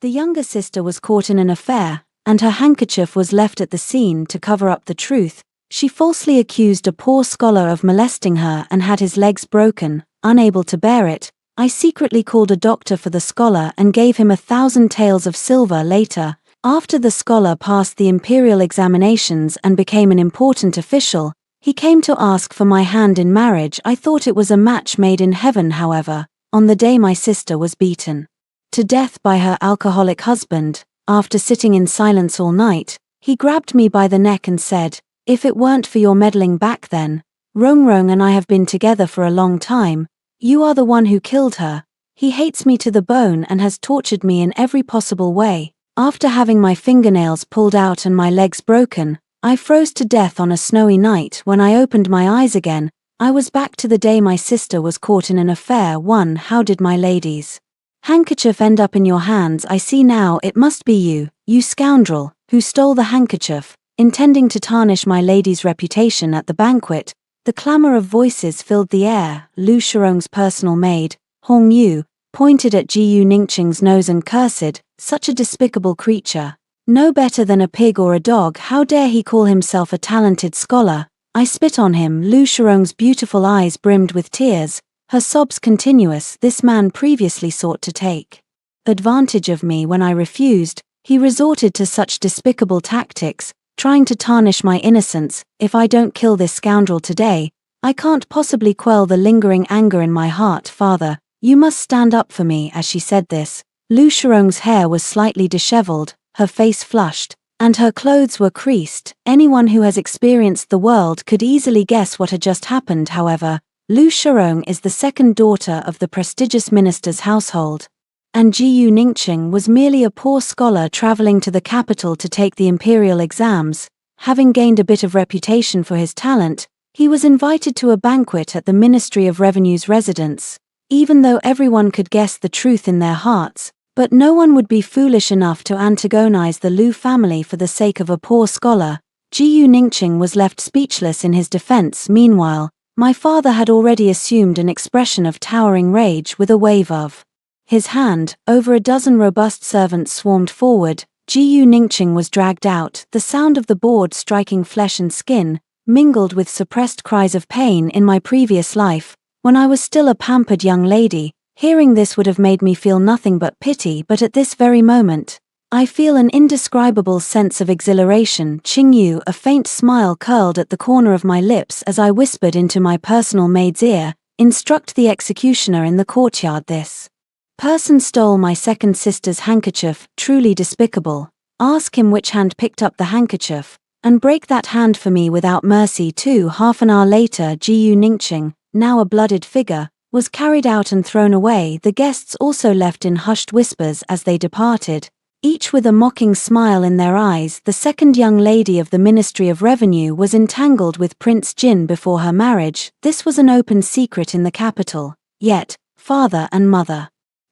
The younger sister was caught in an affair, and her handkerchief was left at the scene to cover up the truth. She falsely accused a poor scholar of molesting her and had his legs broken. Unable to bear it, I secretly called a doctor for the scholar and gave him 1,000 taels of silver later. After the scholar passed the imperial examinations and became an important official, he came to ask for my hand in marriage. I thought it was a match made in heaven. However, on the day my sister was beaten to death by her alcoholic husband, after sitting in silence all night, he grabbed me by the neck and said, "If it weren't for your meddling back then, Rong and I have been together for a long time. You are the one who killed her. He hates me to the bone and has tortured me in every possible way. After having my fingernails pulled out and my legs broken, I froze to death on a snowy night. When I opened my eyes again, I was back to the day my sister was caught in an affair. How did my lady's handkerchief end up in your hands? I see now, it must be you, you scoundrel, who stole the handkerchief, intending to tarnish my lady's reputation at the banquet." The clamor of voices filled the air. Lu Shirong's personal maid, Hong Yu, pointed at Jiyu Ningqing's nose and cursed, "Such a despicable creature. No better than a pig or a dog. How dare he call himself a talented scholar? I spit on him." Lu Shirong's beautiful eyes brimmed with tears, her sobs continuous. "This man previously sought to take advantage of me when I refused. He resorted to such despicable tactics, trying to tarnish my innocence. If I don't kill this scoundrel today, I can't possibly quell the lingering anger in my heart. Father, you must stand up for me." As she said this, Lu Shirong's hair was slightly disheveled, her face flushed, and her clothes were creased. Anyone who has experienced the world could easily guess what had just happened. However, Lu Shirong is the second daughter of the prestigious minister's household, and Jiyu Ningqing was merely a poor scholar traveling to the capital to take the imperial exams. Having gained a bit of reputation for his talent, he was invited to a banquet at the Ministry of Revenue's residence. Even though everyone could guess the truth in their hearts, but no one would be foolish enough to antagonize the Lu family for the sake of a poor scholar. Jiyu Ningqing was left speechless in his defense. Meanwhile, my father had already assumed an expression of towering rage. With a wave of his hand, over a dozen robust servants swarmed forward. Jiyu Ningqing was dragged out. The sound of the board striking flesh and skin mingled with suppressed cries of pain. In my previous life, when I was still a pampered young lady, hearing this would have made me feel nothing but pity, but at this very moment, I feel an indescribable sense of exhilaration. Qingyu, a faint smile curled at the corner of my lips as I whispered into my personal maid's ear, "Instruct the executioner in the courtyard. This person stole my second sister's handkerchief. Truly despicable. Ask him which hand picked up the handkerchief, and break that hand for me without mercy too." Half an hour later, Jiyu Ningqing, now a blooded figure, was carried out and thrown away. The guests also left in hushed whispers as they departed, each with a mocking smile in their eyes. The second young lady of the Ministry of Revenue was entangled with Prince Jin before her marriage. This was an open secret in the capital. Yet, father and mother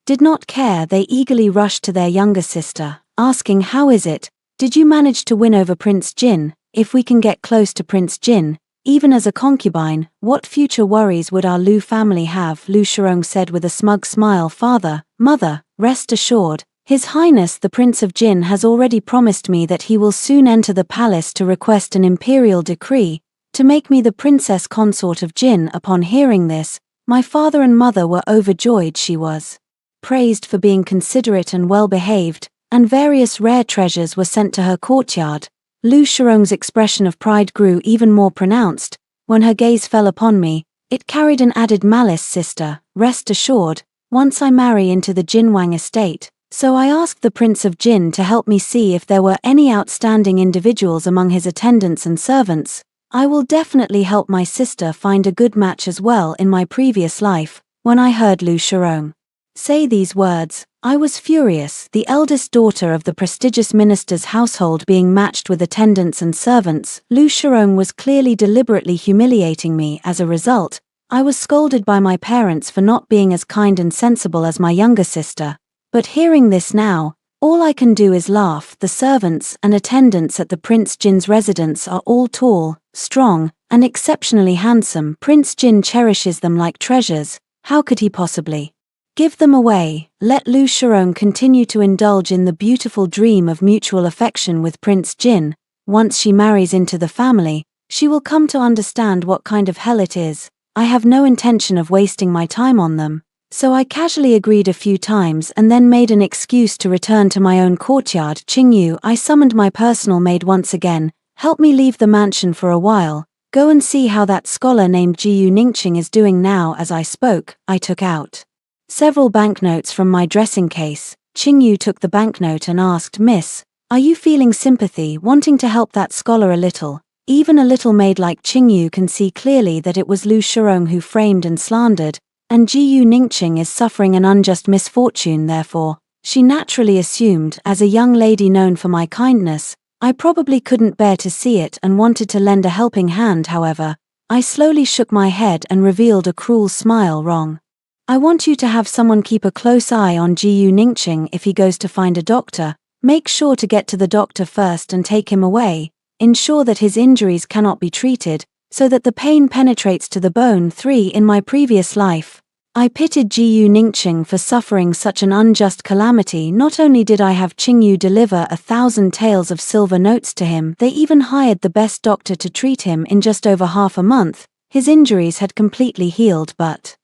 did not care. They eagerly rushed to their younger sister, asking, "How is it? Did you manage to win over Prince Jin? If we can get close to Prince Jin, even as a concubine, what future worries would our Lu family have?" Lu Shirong said with a smug smile. "Father, mother, rest assured, His Highness the Prince of Jin has already promised me that he will soon enter the palace to request an imperial decree to make me the princess consort of Jin." Upon hearing this, my father and mother were overjoyed. She was praised for being considerate and well-behaved, and various rare treasures were sent to her courtyard. Lu Shirong's expression of pride grew even more pronounced. When her gaze fell upon me, it carried an added malice. "Sister, rest assured, once I marry into the Jinwang estate, so I asked the Prince of Jin to help me see if there were any outstanding individuals among his attendants and servants. I will definitely help my sister find a good match as well." In my previous life, when I heard Lu Shirong say these words, I was furious. The eldest daughter of the prestigious minister's household being matched with attendants and servants, Lu Shirong was clearly deliberately humiliating me. As a result, I was scolded by my parents for not being as kind and sensible as my younger sister. But hearing this now, all I can do is laugh. The servants and attendants at the Prince Jin's residence are all tall, strong, and exceptionally handsome. Prince Jin cherishes them like treasures. How could he possibly Give them away, let Lu Shirong continue to indulge in the beautiful dream of mutual affection with Prince Jin. Once she marries into the family, she will come to understand what kind of hell it is. I have no intention of wasting my time on them. So I casually agreed a few times and then made an excuse to return to my own courtyard. Qingyu, I summoned my personal maid once again. Help me leave the mansion for a while. Go and see how that scholar named Jiyu Ningqing is doing now. As I spoke, I took out several banknotes from my dressing case. Qingyu took the banknote and asked, Miss, are you feeling sympathy, wanting to help that scholar a little? Even a little maid like Qingyu can see clearly that it was Lu Shirong who framed and slandered, and Jiyu Ningqing is suffering an unjust misfortune. Therefore, she naturally assumed, as a young lady known for my kindness, I probably couldn't bear to see it and wanted to lend a helping hand. However, I slowly shook my head and revealed a cruel smile. Wrong. I want you to have someone keep a close eye on Jiyu Ningqing. If he goes to find a doctor, make sure to get to the doctor first and take him away. Ensure that his injuries cannot be treated, so that the pain penetrates to the bone. 3. In my previous life, I pitied Jiyu Ningqing for suffering such an unjust calamity. Not only did I have Qingyu deliver 1,000 taels of silver notes to him, they even hired the best doctor to treat him. In just over half a month, his injuries had completely healed. But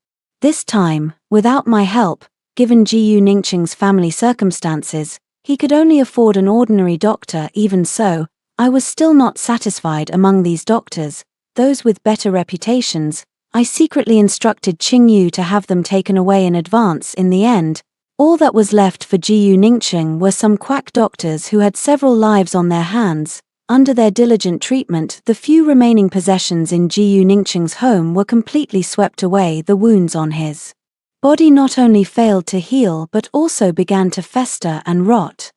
this time, without my help, given Jiyu Ningqing's family circumstances, he could only afford an ordinary doctor. Even so, I was still not satisfied. Among these doctors, those with better reputations, I secretly instructed Qingyu to have them taken away in advance. In the end, all that was left for Jiyu Ningqing were some quack doctors who had several lives on their hands. Under their diligent treatment, the few remaining possessions in Jiyu Ningqing's home were completely swept away. The wounds on his body not only failed to heal but also began to fester and rot,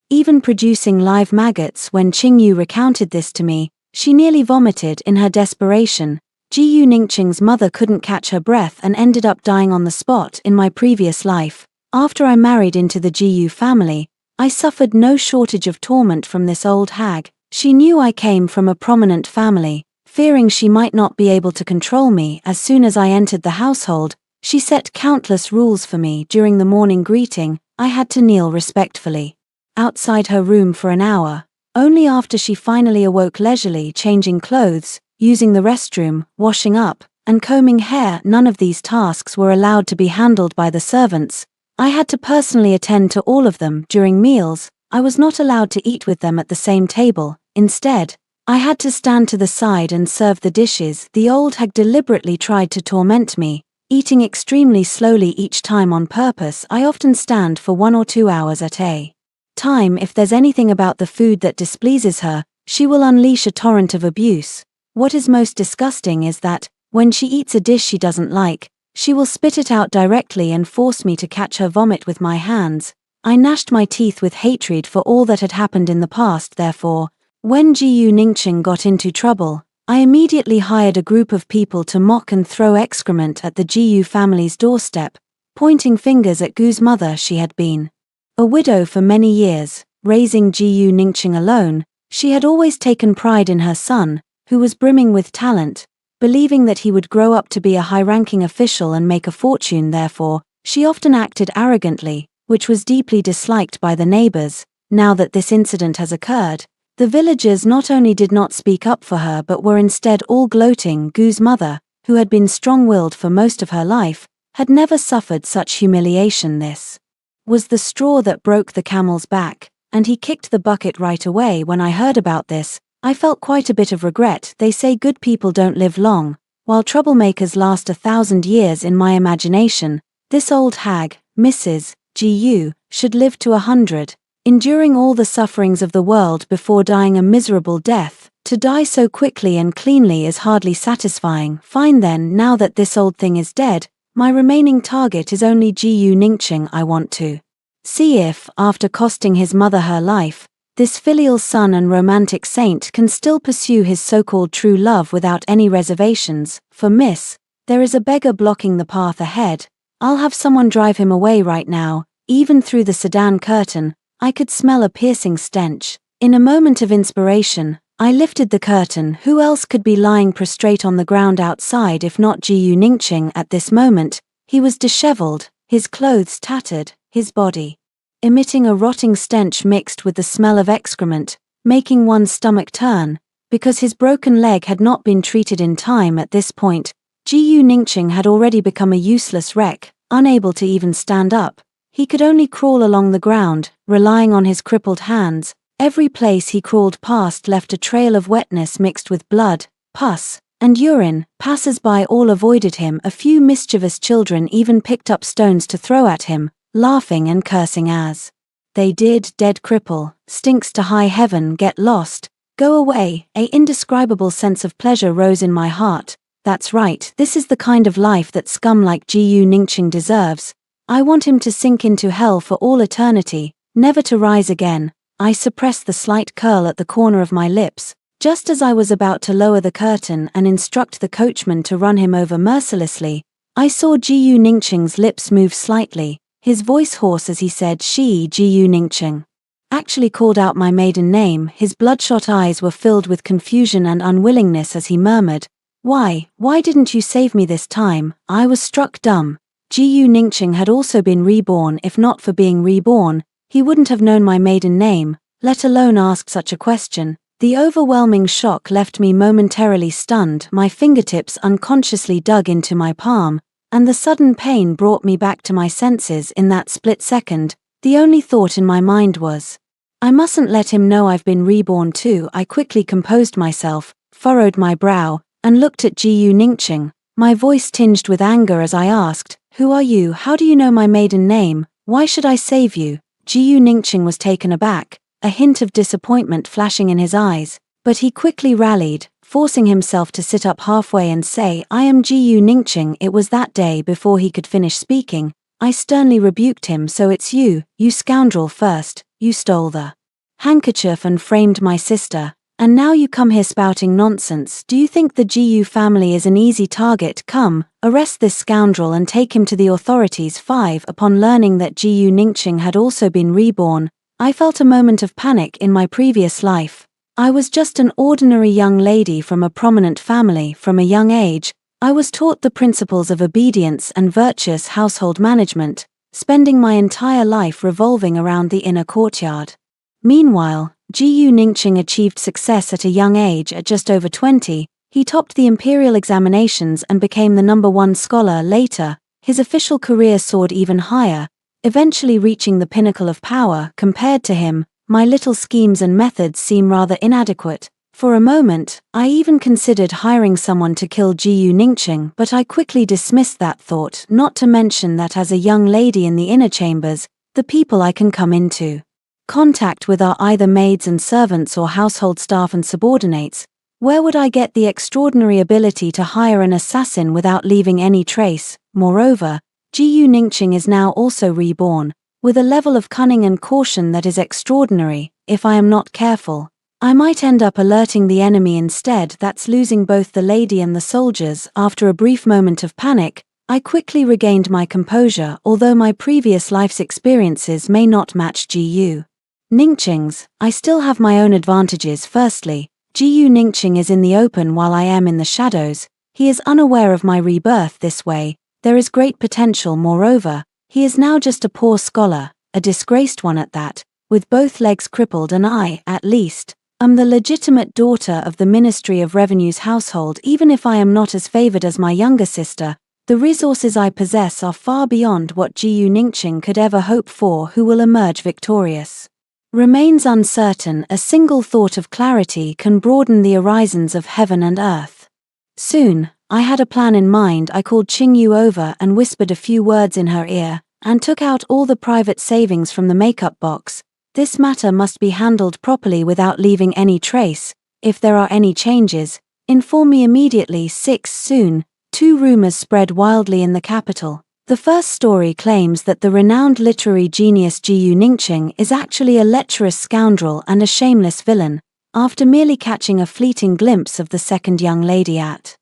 even producing live maggots. When Qingyu recounted this to me, she nearly vomited in her desperation. Jiyu Ningqing's mother couldn't catch her breath and ended up dying on the spot. In my previous life, after I married into the Jiyu family, I suffered no shortage of torment from this old hag. She knew I came from a prominent family. Fearing she might not be able to control me as soon as I entered the household, she set countless rules for me. During the morning greeting, I had to kneel respectfully outside her room for an hour. Only after she finally awoke, leisurely changing clothes, using the restroom, washing up, and combing hair. None of these tasks were allowed to be handled by the servants. I had to personally attend to all of them. During meals, I was not allowed to eat with them at the same table. Instead, I had to stand to the side and serve the dishes. The old hag deliberately tried to torment me, eating extremely slowly each time on purpose. I often stand for 1 or 2 hours at a time. If there's anything about the food that displeases her, she will unleash a torrent of abuse. What is most disgusting is that, when she eats a dish she doesn't like, she will spit it out directly and force me to catch her vomit with my hands. I gnashed my teeth with hatred for all that had happened in the past. Therefore, when Jiyu Ningqing got into trouble, I immediately hired a group of people to mock and throw excrement at the Jiyu family's doorstep, pointing fingers at Gu's mother. She had been a widow for many years, raising Jiyu Ningqing alone. She had always taken pride in her son, who was brimming with talent, believing that he would grow up to be a high-ranking official and make a fortune. Therefore, she often acted arrogantly, which was deeply disliked by the neighbors. Now that this incident has occurred, the villagers not only did not speak up for her but were instead all gloating. Gu's mother, who had been strong-willed for most of her life, had never suffered such humiliation. This was the straw that broke the camel's back, and he kicked the bucket right away. When I heard about this, I felt quite a bit of regret. They say good people don't live long, while troublemakers last 1,000 years. In my imagination, this old hag, Mrs. Jiyu, should live to 100, enduring all the sufferings of the world before dying a miserable death. To die so quickly and cleanly is hardly satisfying. Fine then, now that this old thing is dead, my remaining target is only Jiyu Ningqing. I want to see if, after costing his mother her life, this filial son and romantic saint can still pursue his so-called true love without any reservations. For Miss, there is a beggar blocking the path ahead. I'll have someone drive him away right now. Even through the sedan curtain, I could smell a piercing stench. In a moment of inspiration, I lifted the curtain. Who else could be lying prostrate on the ground outside if not Jiyu Ningqing? At this moment, he was disheveled, his clothes tattered, his body emitting a rotting stench mixed with the smell of excrement, making one's stomach turn. Because his broken leg had not been treated in time at this point, Ji Ningqing had already become a useless wreck, unable to even stand up. He could only crawl along the ground, relying on his crippled hands. Every place he crawled past left a trail of wetness mixed with blood, pus, and urine. Passers-by all avoided him. A few mischievous children even picked up stones to throw at him, laughing and cursing as they did. Dead cripple, stinks to high heaven, get lost, go away. An indescribable sense of pleasure rose in my heart. That's right, this is the kind of life that scum like Ji Ningqing deserves. I want him to sink into hell for all eternity, never to rise again. I suppressed the slight curl at the corner of my lips. Just as I was about to lower the curtain and instruct the coachman to run him over mercilessly, I saw Ji Ningqing's lips move slightly, his voice hoarse as he said, Ji Ningqing. Actually called out my maiden name. His bloodshot eyes were filled with confusion and unwillingness as he murmured, why didn't you save me this time? I was struck dumb. Ji Ningqing had also been reborn. If not for being reborn, he wouldn't have known my maiden name, let alone asked such a question. The overwhelming shock left me momentarily stunned. My fingertips unconsciously dug into my palm, and the sudden pain brought me back to my senses. In that split second, the only thought in my mind was, I mustn't let him know I've been reborn too. I quickly composed myself, furrowed my brow, and looked at Ji Ningqing, my voice tinged with anger as I asked, who are you? How do you know my maiden name? Why should I save you? Ji Ningqing was taken aback, a hint of disappointment flashing in his eyes, but he quickly rallied, forcing himself to sit up halfway and say, I am Ji Ningqing. It was that day before he could finish speaking, I sternly rebuked him. So it's you scoundrel. First, you stole the handkerchief and framed my sister, and now you come here spouting nonsense. Do you think the Ji family is an easy target? Come, arrest this scoundrel and take him to the authorities. 5. Upon learning that Ji Ningqing had also been reborn, I felt a moment of panic. In my previous life, I was just an ordinary young lady from a prominent family. From a young age, I was taught the principles of obedience and virtuous household management, spending my entire life revolving around the inner courtyard. Meanwhile, Ji Ningqing achieved success at a young age. At just over 20, he topped the imperial examinations and became the #1 scholar. Later, his official career soared even higher, eventually reaching the pinnacle of power. Compared to him, my little schemes and methods seem rather inadequate. For a moment, I even considered hiring someone to kill Ji Ningqing, but I quickly dismissed that thought, not to mention that as a young lady in the inner chambers, the people I can come into contact with are either maids and servants or household staff and subordinates. Where would I get the extraordinary ability to hire an assassin without leaving any trace? Moreover, Ji Ningqing is now also reborn, with a level of cunning and caution that is extraordinary. If I am not careful, I might end up alerting the enemy instead. That's losing both the lady and the soldiers. After a brief moment of panic, I quickly regained my composure. Although my previous life's experiences may not match Ji Ningqing's, I still have my own advantages. Firstly, Ji Ningqing is in the open while I am in the shadows. He is unaware of my rebirth. This way, there is great potential. Moreover, he is now just a poor scholar, a disgraced one at that, with both legs crippled, and I, at least, am the legitimate daughter of the Ministry of Revenue's household. Even if I am not as favored as my younger sister, the resources I possess are far beyond what Ji Ningqing could ever hope for. Who will emerge victorious remains uncertain. A single thought of clarity can broaden the horizons of heaven and earth. Soon, I had a plan in mind. I called Qingyu over and whispered a few words in her ear, and took out all the private savings from the makeup box. This matter must be handled properly without leaving any trace. If there are any changes, inform me immediately. 6. Soon, 2 rumors spread wildly in the capital. The first story claims that the renowned literary genius Ji Ningqing is actually a lecherous scoundrel and a shameless villain. After merely catching a fleeting glimpse of the second young lady at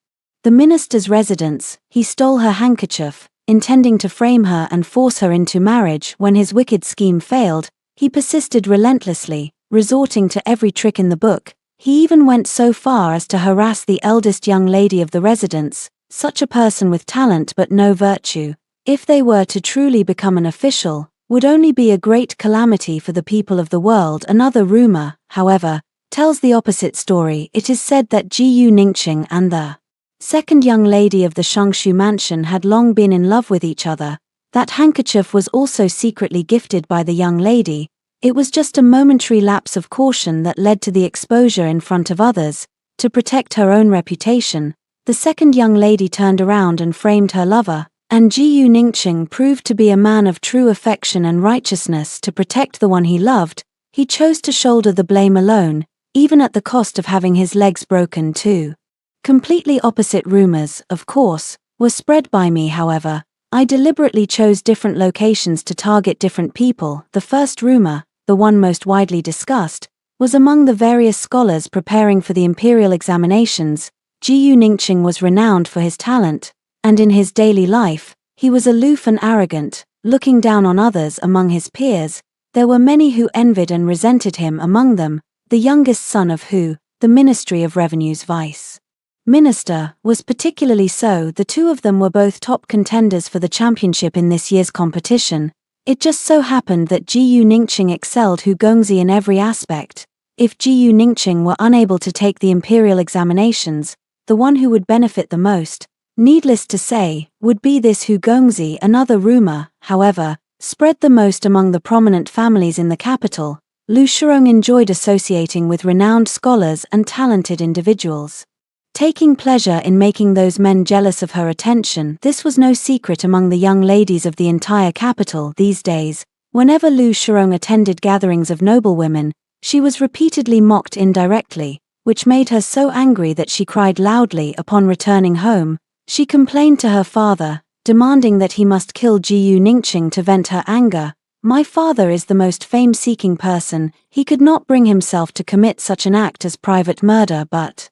the minister's residence, he stole her handkerchief, intending to frame her and force her into marriage. When his wicked scheme failed, he persisted relentlessly, resorting to every trick in the book. He even went so far as to harass the eldest young lady of the residence, such a person with talent but no virtue. if they were to truly become an official, would only be a great calamity for the people of the world. Another rumor, however, tells the opposite story. It is said that Jiyu Ningqing and the second young lady of the Shengshu mansion had long been in love with each other. That handkerchief was also secretly gifted by the young lady. It was just a momentary lapse of caution that led to the exposure in front of others. To protect her own reputation, the second young lady turned around and framed her lover, and Jiyu Ningqing proved to be a man of true affection and righteousness. To protect the one he loved, he chose to shoulder the blame alone, even at the cost of having his legs broken too. Completely opposite rumors, of course, were spread by me. However, I deliberately chose different locations to target different people. The first rumor, the one most widely discussed, was among the various scholars preparing for the imperial examinations. Jiyu Ningqing was renowned for his talent, and in his daily life, he was aloof and arrogant, looking down on others. Among his peers, there were many who envied and resented him. Among them, the youngest son of Hu, the Ministry of Revenue's vice minister, was particularly so. The two of them were both top contenders for the championship in this year's competition. It just so happened that Jiyu Ningqing excelled Hu Gongzi in every aspect. If Jiyu Ningqing were unable to take the imperial examinations, the one who would benefit the most, needless to say, would be this Hu Gongzi. Another rumor, however, spread the most among the prominent families in the capital. Lu Shurong enjoyed associating with renowned scholars and talented individuals, taking pleasure in making those men jealous of her attention. This was no secret among the young ladies of the entire capital. These days, whenever Lu Shurong attended gatherings of noblewomen, she was repeatedly mocked indirectly, which made her so angry that she cried loudly. Upon returning home, she complained to her father, demanding that he must kill Jiyu Ningqing to vent her anger. My father is the most fame-seeking person. He could not bring himself to commit such an act as private murder, but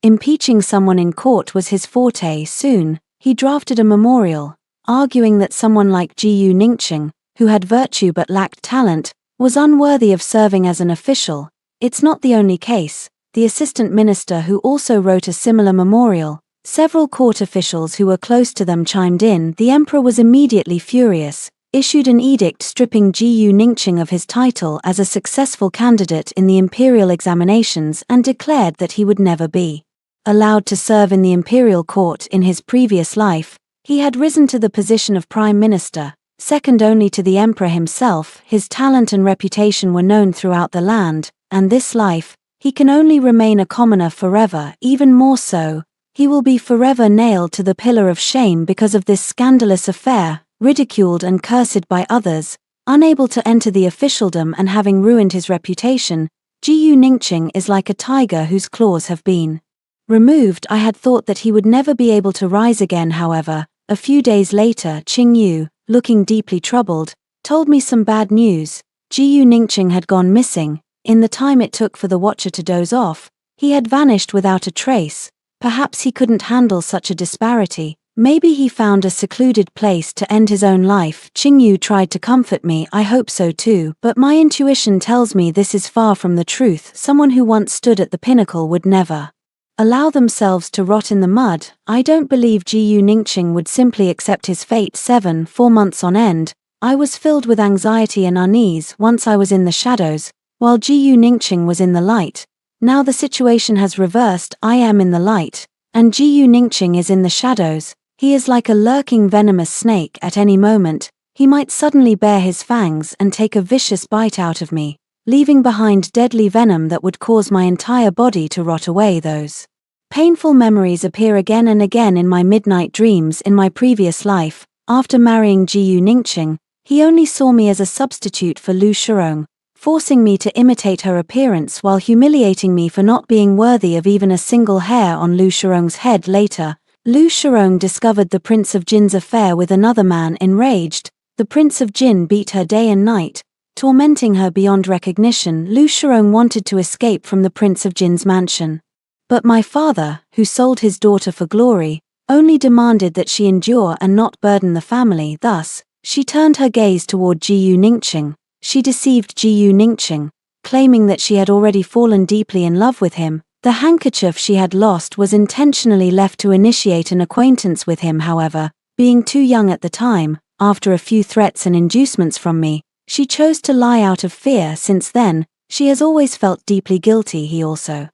impeaching someone in court was his forte. Soon, he drafted a memorial, arguing that someone like Jiyu Ningqing, who had virtue but lacked talent, was unworthy of serving as an official. It's not the only case. The assistant minister who also wrote a similar memorial. Several court officials who were close to them chimed in. The emperor was immediately furious, issued an edict stripping Jiyu Ningqing of his title as a successful candidate in the imperial examinations and declared that he would never be allowed to serve in the imperial court. In his previous life, he had risen to the position of prime minister, second only to the emperor himself. His talent and reputation were known throughout the land, and this life, he can only remain a commoner forever. Even more so, he will be forever nailed to the pillar of shame because of this scandalous affair, ridiculed and cursed by others, unable to enter the officialdom and having ruined his reputation. Jiyu Ningqing is like a tiger whose claws have been removed. I had thought that he would never be able to rise again. However, a few days later, Qing Yu, looking deeply troubled, told me some bad news. Jiyu Ningqing had gone missing. In the time it took for the watcher to doze off, he had vanished without a trace. Perhaps he couldn't handle such a disparity. Maybe he found a secluded place to end his own life. Qing Yu tried to comfort me. I hope so too, but my intuition tells me this is far from the truth. Someone who once stood at the pinnacle would never allow themselves to rot in the mud. I don't believe Jiyu Ningqing would simply accept his fate. 4 months on end, I was filled with anxiety and unease. Once I was in the shadows, while Jiyu Ningqing was in the light. Now the situation has reversed. I am in the light, and Jiyu Ningqing is in the shadows. He is like a lurking venomous snake. At any moment, he might suddenly bare his fangs and take a vicious bite out of me, leaving behind deadly venom that would cause my entire body to rot away. Those painful memories appear again and again in my midnight dreams. In my previous life, after marrying Jiyu Ningqing, he only saw me as a substitute for Lu Shurong, forcing me to imitate her appearance while humiliating me for not being worthy of even a single hair on Lu Shurong's head. Later, Lu Shurong discovered the Prince of Jin's affair with another man. Enraged, the Prince of Jin beat her day and night, tormenting her beyond recognition. Lu Shurong wanted to escape from the Prince of Jin's mansion. But my father, who sold his daughter for glory, only demanded that she endure and not burden the family. Thus, she turned her gaze toward Jiyu Ningqing. She deceived Jiyu Ningqing, claiming that she had already fallen deeply in love with him. The handkerchief she had lost was intentionally left to initiate an acquaintance with him. However, being too young at the time, after a few threats and inducements from me, she chose to lie out of fear. Since then, she has always felt deeply guilty. He also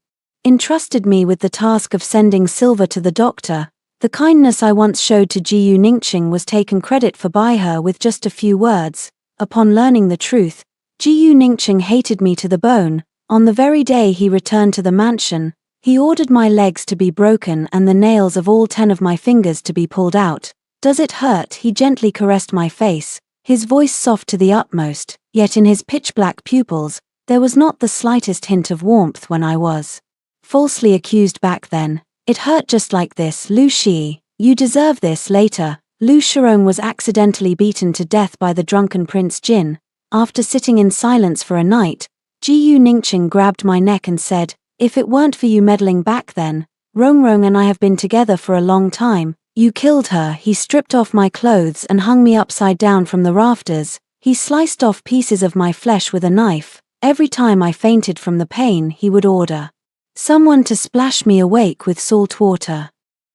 entrusted me with the task of sending silver to the doctor. The kindness I once showed to Jiyu Ningqing was taken credit for by her with just a few words. Upon learning the truth, Jiyu Ningqing hated me to the bone. On the very day he returned to the mansion, he ordered my legs to be broken and the nails of all 10 of my fingers to be pulled out. Does it hurt? He gently caressed my face, his voice soft to the utmost, yet in his pitch-black pupils, there was not the slightest hint of warmth. When I was falsely accused back then, it hurt just like this. Lu Shi, you deserve this. Later, Lu Shirong was accidentally beaten to death by the drunken Prince Jin. After sitting in silence for a night, Jiyu Ningqing grabbed my neck and said, "If it weren't for you meddling back then, Rongrong and I have been together for a long time. You killed her." He stripped off my clothes and hung me upside down from the rafters. He sliced off pieces of my flesh with a knife. Every time I fainted from the pain, he would order someone to splash me awake with salt water.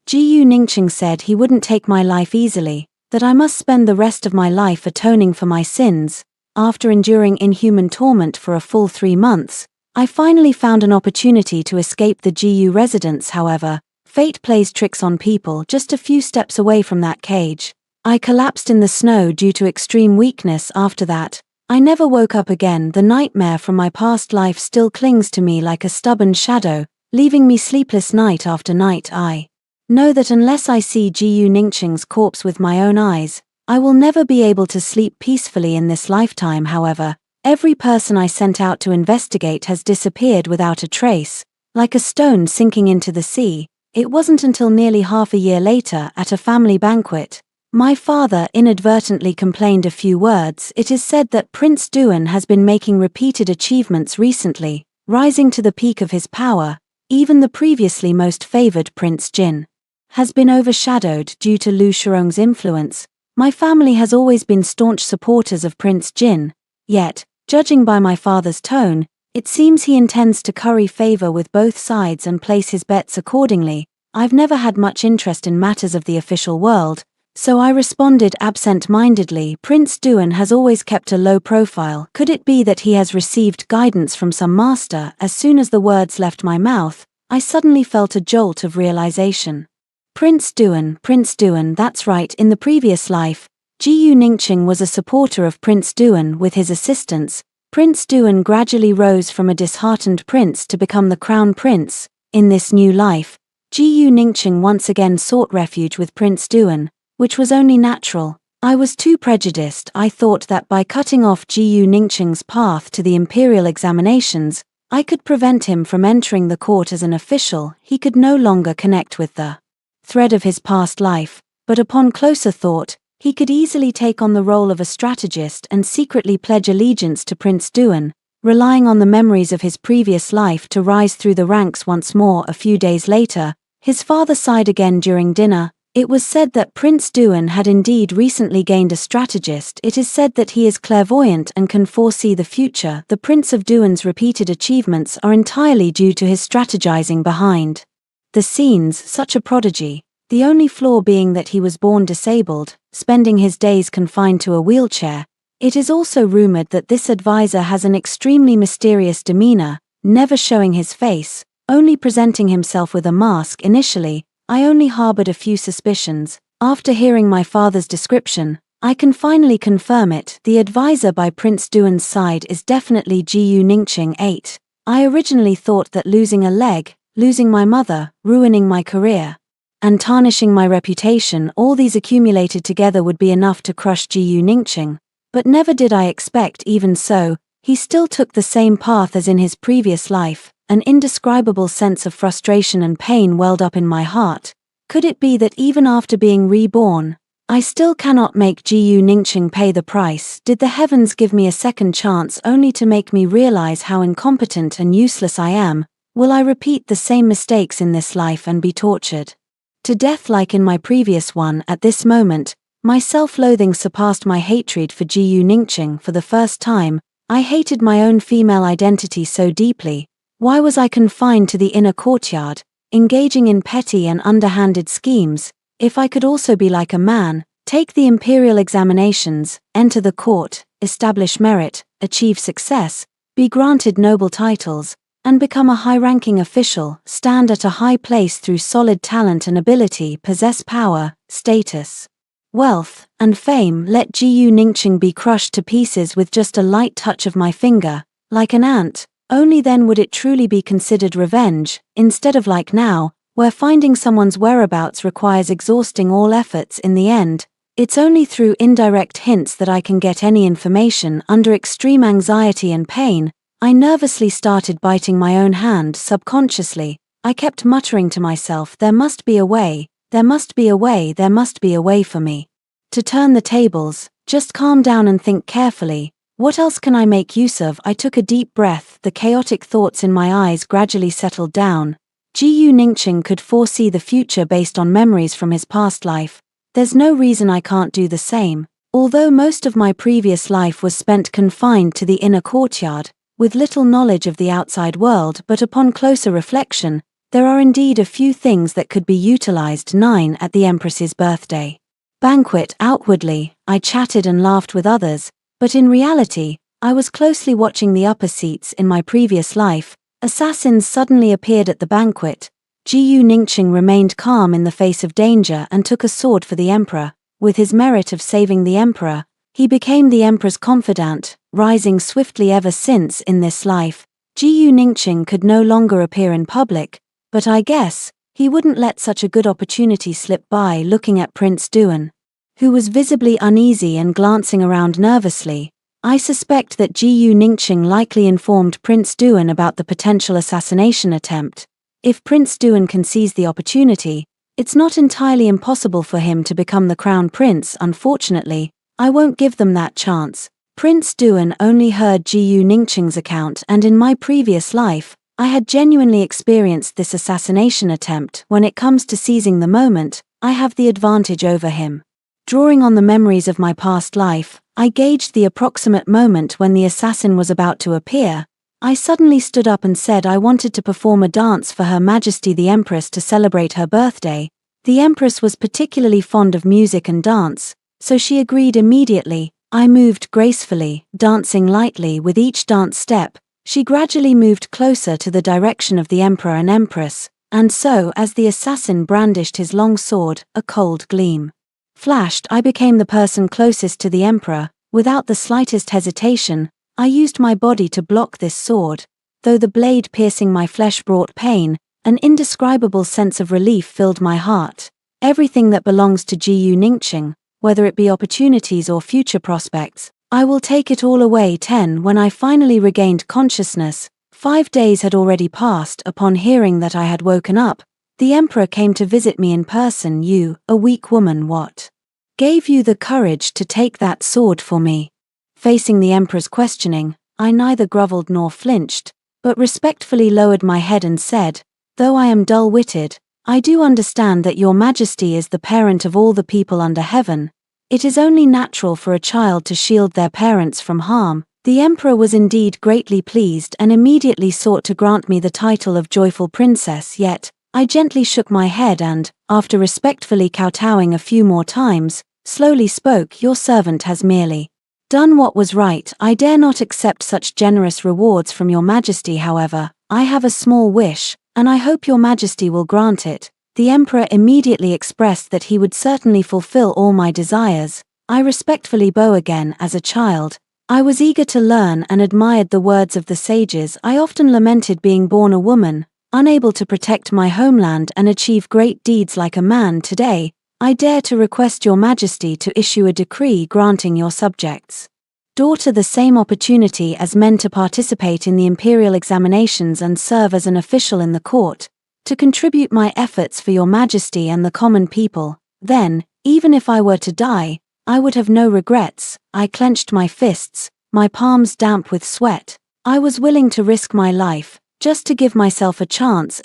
Jiyu Ningqing said he wouldn't take my life easily, that I must spend the rest of my life atoning for my sins. After enduring inhuman torment for a full 3 months, I finally found an opportunity to escape the Jiyu residence. However, fate plays tricks on people. Just a few steps away from that cage, I collapsed in the snow due to extreme weakness. After that, I never woke up again. The nightmare from my past life still clings to me like a stubborn shadow, leaving me sleepless night after night. I know that unless I see Jiyu Ningqing's corpse with my own eyes, I will never be able to sleep peacefully in this lifetime. However, every person I sent out to investigate has disappeared without a trace, like a stone sinking into the sea. It wasn't until nearly half a year later, at a family banquet, my father inadvertently complained a few words. It is said that Prince Duan has been making repeated achievements recently, rising to the peak of his power. Even the previously most favored Prince Jin has been overshadowed due to Lu Shirong's influence. My family has always been staunch supporters of Prince Jin, yet, judging by my father's tone, it seems he intends to curry favor with both sides and place his bets accordingly. I've never had much interest in matters of the official world, so I responded absent-mindedly. Prince Duan has always kept a low profile. Could it be that he has received guidance from some master? As soon as the words left my mouth, I suddenly felt a jolt of realization. Prince Duan, that's right. In the previous life, Jiyu Ningqing was a supporter of Prince Duan. With his assistance, Prince Duan gradually rose from a disheartened prince to become the crown prince. In this new life, Jiyu Ningqing once again sought refuge with Prince Duan, which was only natural. I was too prejudiced. I thought that by cutting off Jiyu Ningqing's path to the imperial examinations, I could prevent him from entering the court as an official. He could no longer connect with the thread of his past life, but upon closer thought, he could easily take on the role of a strategist and secretly pledge allegiance to Prince Duan, relying on the memories of his previous life to rise through the ranks once more. A few days later, his father sighed again during dinner. It was said that Prince Duan had indeed recently gained a strategist. It is said that he is clairvoyant and can foresee the future. The Prince of Duan's repeated achievements are entirely due to his strategizing behind the scenes. Such a prodigy, the only flaw being that he was born disabled, spending his days confined to a wheelchair. It is also rumored that this advisor has an extremely mysterious demeanor, never showing his face, only presenting himself with a mask. Initially, I only harbored a few suspicions. After hearing my father's description, I can finally confirm it. The advisor by Prince Duan's side is definitely Jiyu Ningqing. 8. I originally thought that losing a leg, losing my mother, ruining my career, and tarnishing my reputation, all these accumulated together would be enough to crush Jiyu Ningqing. But never did I expect. Even so, he still took the same path as in his previous life. An indescribable sense of frustration and pain welled up in my heart. Could it be that even after being reborn, I still cannot make Jiyu Ningqing pay the price? Did the heavens give me a second chance only to make me realize how incompetent and useless I am? Will I repeat the same mistakes in this life and be tortured to death like in my previous one? At this moment, my self-loathing surpassed my hatred for Jiyu Ningqing. For the first time, I hated my own female identity so deeply. Why was I confined to the inner courtyard, engaging in petty and underhanded schemes? If I could also be like a man, Take the imperial examinations, enter the court, establish merit, achieve success, be granted noble titles, and become a high-ranking official, stand at a high place through solid talent and ability, possess power, status, wealth, and fame. Let Gu Ningqing be crushed to pieces with just a light touch of my finger, like an ant. Only then would it truly be considered revenge, instead of like now, where finding someone's whereabouts requires exhausting all efforts. In the end, it's only through indirect hints that I can get any information. Under extreme anxiety and pain, I nervously started biting my own hand. Subconsciously, I kept muttering to myself, there must be a way, there must be a way, there must be a way for me to turn the tables. Just calm down and think carefully. What else can I make use of? I took a deep breath, the chaotic thoughts in my eyes gradually settled down. Gu Ningqing could foresee the future based on memories from his past life. There's no reason I can't do the same. Although most of my previous life was spent confined to the inner courtyard, with little knowledge of the outside world, but upon closer reflection, there are indeed a few things that could be utilized. 9. At the Empress's birthday banquet. Outwardly, I chatted and laughed with others, but in reality, I was closely watching the upper seats. In my previous life, assassins suddenly appeared at the banquet. Gu Ningqing remained calm in the face of danger and took a sword for the emperor. With his merit of saving the emperor, he became the emperor's confidant, rising swiftly ever since. In this life, Gu Ningqing could no longer appear in public, but I guess he wouldn't let such a good opportunity slip by. Looking at Prince Duan, who was visibly uneasy and glancing around nervously, I suspect that Gu Ningqing likely informed Prince Duan about the potential assassination attempt. If Prince Duan can seize the opportunity, it's not entirely impossible for him to become the crown prince. Unfortunately, I won't give them that chance. Prince Duan only heard Gu Ningqing's account, and in my previous life, I had genuinely experienced this assassination attempt. When it comes to seizing the moment, I have the advantage over him. Drawing on the memories of my past life, I gauged the approximate moment when the assassin was about to appear. I suddenly stood up and said I wanted to perform a dance for Her Majesty the Empress to celebrate her birthday. The Empress was particularly fond of music and dance, so she agreed immediately. I moved gracefully, dancing lightly. With each dance step, she gradually moved closer to the direction of the Emperor and Empress, and so, as the assassin brandished his long sword, a cold gleam flashed. I became the person closest to the Emperor. Without the slightest hesitation, I used my body to block this sword. Though the blade piercing my flesh brought pain, an indescribable sense of relief filled my heart. Everything that belongs to Gu Ningqing, whether it be opportunities or future prospects, I will take it all away. 10. When I finally regained consciousness, 5 days had already passed. Upon hearing that I had woken up, the Emperor came to visit me in person. You, a weak woman, what gave you the courage to take that sword for me? Facing the Emperor's questioning, I neither groveled nor flinched, but respectfully lowered my head and said, though I am dull-witted, I do understand that your Majesty is the parent of all the people under heaven. It is only natural for a child to shield their parents from harm. The Emperor was indeed greatly pleased and immediately sought to grant me the title of joyful princess. Yet, I gently shook my head and, after respectfully kowtowing a few more times, slowly spoke, your servant has merely done what was right. I dare not accept such generous rewards from your Majesty. However, I have a small wish, and I hope your Majesty will grant it. The Emperor immediately expressed that he would certainly fulfill all my desires. I respectfully bowed again. As a child, I was eager to learn and admired the words of the sages. I often lamented being born a woman, unable to protect my homeland and achieve great deeds like a man. Today, I dare to request your Majesty to issue a decree granting your subjects' daughter the same opportunity as men to participate in the imperial examinations and serve as an official in the court, to contribute my efforts for your Majesty and the common people. Then, even if I were to die, I would have no regrets. I clenched my fists, my palms damp with sweat. I was willing to risk my life, just to give myself a chance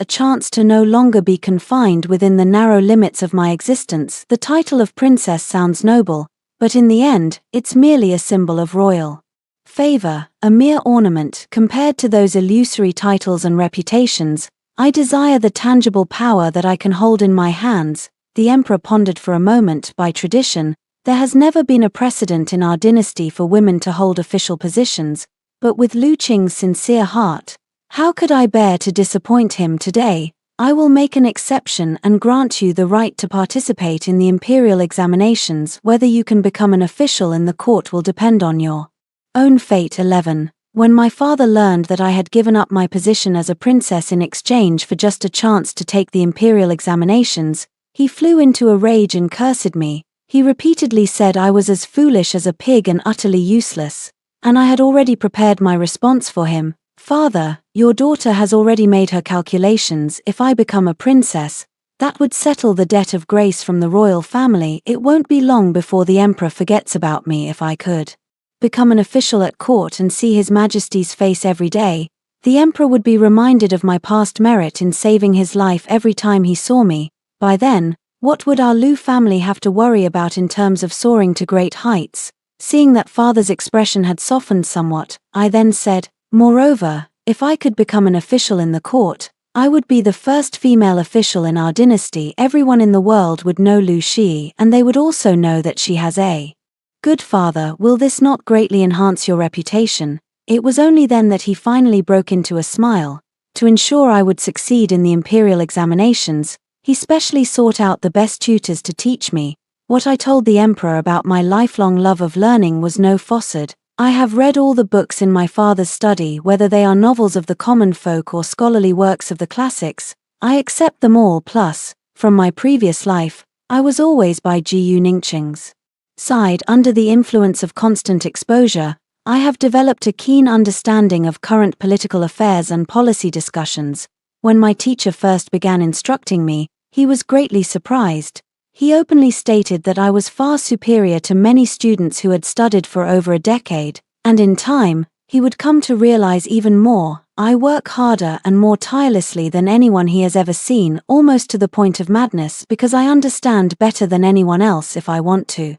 to no longer be confined within the narrow limits of my existence. The title of princess sounds noble, but in the end, it's merely a symbol of royal favor, a mere ornament compared to those illusory titles and reputations. I desire the tangible power that I can hold in my hands. The Emperor pondered for a moment. By tradition, There has never been a precedent in our dynasty for women to hold official positions, but with Lu Qing's sincere heart, how could I bear to disappoint him today? I will make an exception and grant you the right to participate in the imperial examinations. Whether you can become an official in the court will depend on your own fate. 11. When my father learned that I had given up my position as a princess in exchange for just a chance to take the imperial examinations, he flew into a rage and cursed me. He repeatedly said I was as foolish as a pig and utterly useless, and I had already prepared my response for him. Father, your daughter has already made her calculations. If I become a princess, that would settle the debt of grace from the royal family. It won't be long before the emperor forgets about me. If I could become an official at court and see His Majesty's face every day, the emperor would be reminded of my past merit in saving his life every time he saw me. By then, what would our Lu family have to worry about in terms of soaring to great heights? Seeing that father's expression had softened somewhat, I then said, moreover, if I could become an official in the court, I would be the first female official in our dynasty. Everyone in the world would know Lu Shi, and they would also know that she has a good father. Will this not greatly enhance your reputation? It was only then that he finally broke into a smile. To ensure I would succeed in the imperial examinations, he specially sought out the best tutors to teach me. What I told the emperor about my lifelong love of learning was no falsehood. I have read all the books in my father's study, whether they are novels of the common folk or scholarly works of the classics. I accept them all. Plus, from my previous life, I was always by Gu Ningqing's side. Under the influence of constant exposure, I have developed a keen understanding of current political affairs and policy discussions. When my teacher first began instructing me, he was greatly surprised. He openly stated that I was far superior to many students who had studied for over a decade, and in time, he would come to realize even more. I work harder and more tirelessly than anyone he has ever seen, almost to the point of madness, because I understand better than anyone else if I want to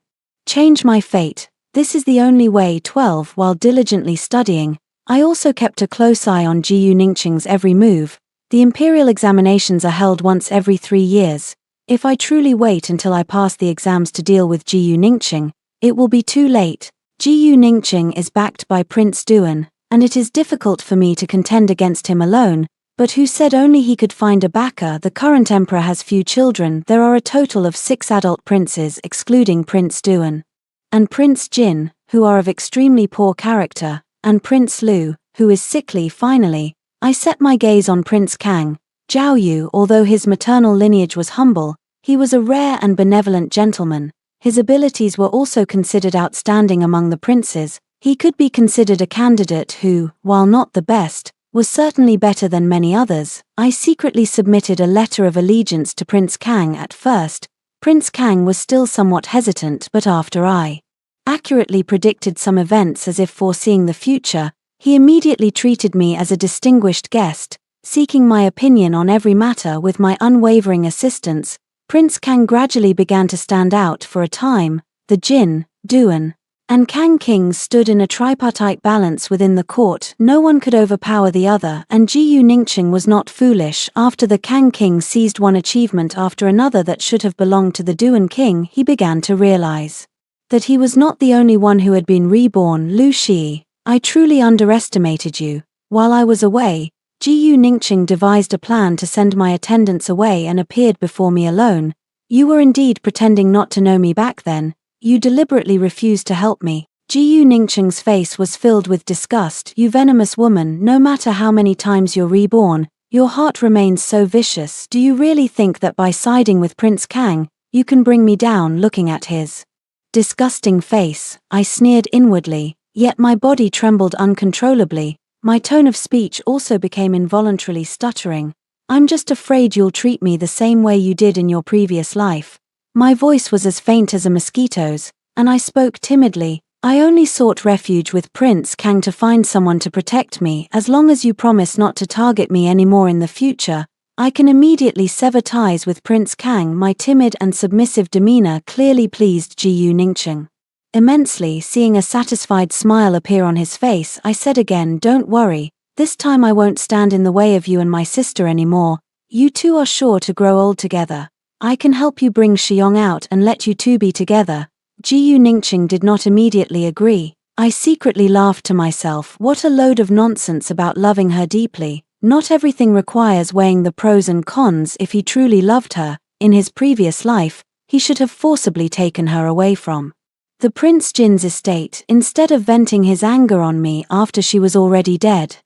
change my fate. This is the only way. 12. While diligently studying, I also kept a close eye on Gu Ningqing's every move. The imperial examinations are held once every 3 years. If I truly wait until I pass the exams to deal with Gu Ningqing, it will be too late. Gu Ningqing is backed by Prince Duan, and it is difficult for me to contend against him alone, but who said only he could find a backer? The current emperor has few children. There are a total of 6 adult princes excluding Prince Duan, and Prince Jin, who are of extremely poor character, and Prince Lu, who is sickly. Finally, I set my gaze on Prince Kang. Zhao Yu, although his maternal lineage was humble, he was a rare and benevolent gentleman. His abilities were also considered outstanding among the princes. He could be considered a candidate who, while not the best, was certainly better than many others. I secretly submitted a letter of allegiance to Prince Kang. At first, Prince Kang was still somewhat hesitant, but after I accurately predicted some events as if foreseeing the future, he immediately treated me as a distinguished guest, seeking my opinion on every matter with my unwavering assistance. Prince Kang gradually began to stand out. For a time, the Jin, Duan, and Kang kings stood in a tripartite balance within the court. No one could overpower the other, and Gu Ningqing was not foolish. After the Kang king seized one achievement after another that should have belonged to the Duan king, he began to realize that he was not the only one who had been reborn. Lu Shi, I truly underestimated you. While I was away, Gu Ningqing devised a plan to send my attendants away and appeared before me alone. You were indeed pretending not to know me back then. You deliberately refused to help me. Gu Ningqing's face was filled with disgust. You venomous woman, no matter how many times you're reborn, your heart remains so vicious. Do you really think that by siding with Prince Kang, you can bring me down? Looking at his disgusting face, I sneered inwardly, yet my body trembled uncontrollably. My tone of speech also became involuntarily stuttering. I'm just afraid you'll treat me the same way you did in your previous life. My voice was as faint as a mosquito's, and I spoke timidly. I only sought refuge with Prince Kang to find someone to protect me. As long as you promise not to target me anymore in the future, I can immediately sever ties with Prince Kang. My timid and submissive demeanor clearly pleased Gu Ningqing immensely. Seeing a satisfied smile appear on his face, I said again, don't worry, this time I won't stand in the way of you and my sister anymore. You two are sure to grow old together. I can help you bring Xiong out and let you two be together. Jiyu Ningqing did not immediately agree. I secretly laughed to myself, what a load of nonsense about loving her deeply. Not everything requires weighing the pros and cons. If he truly loved her, in his previous life, he should have forcibly taken her away from the Prince Jin's estate instead of venting his anger on me after she was already dead.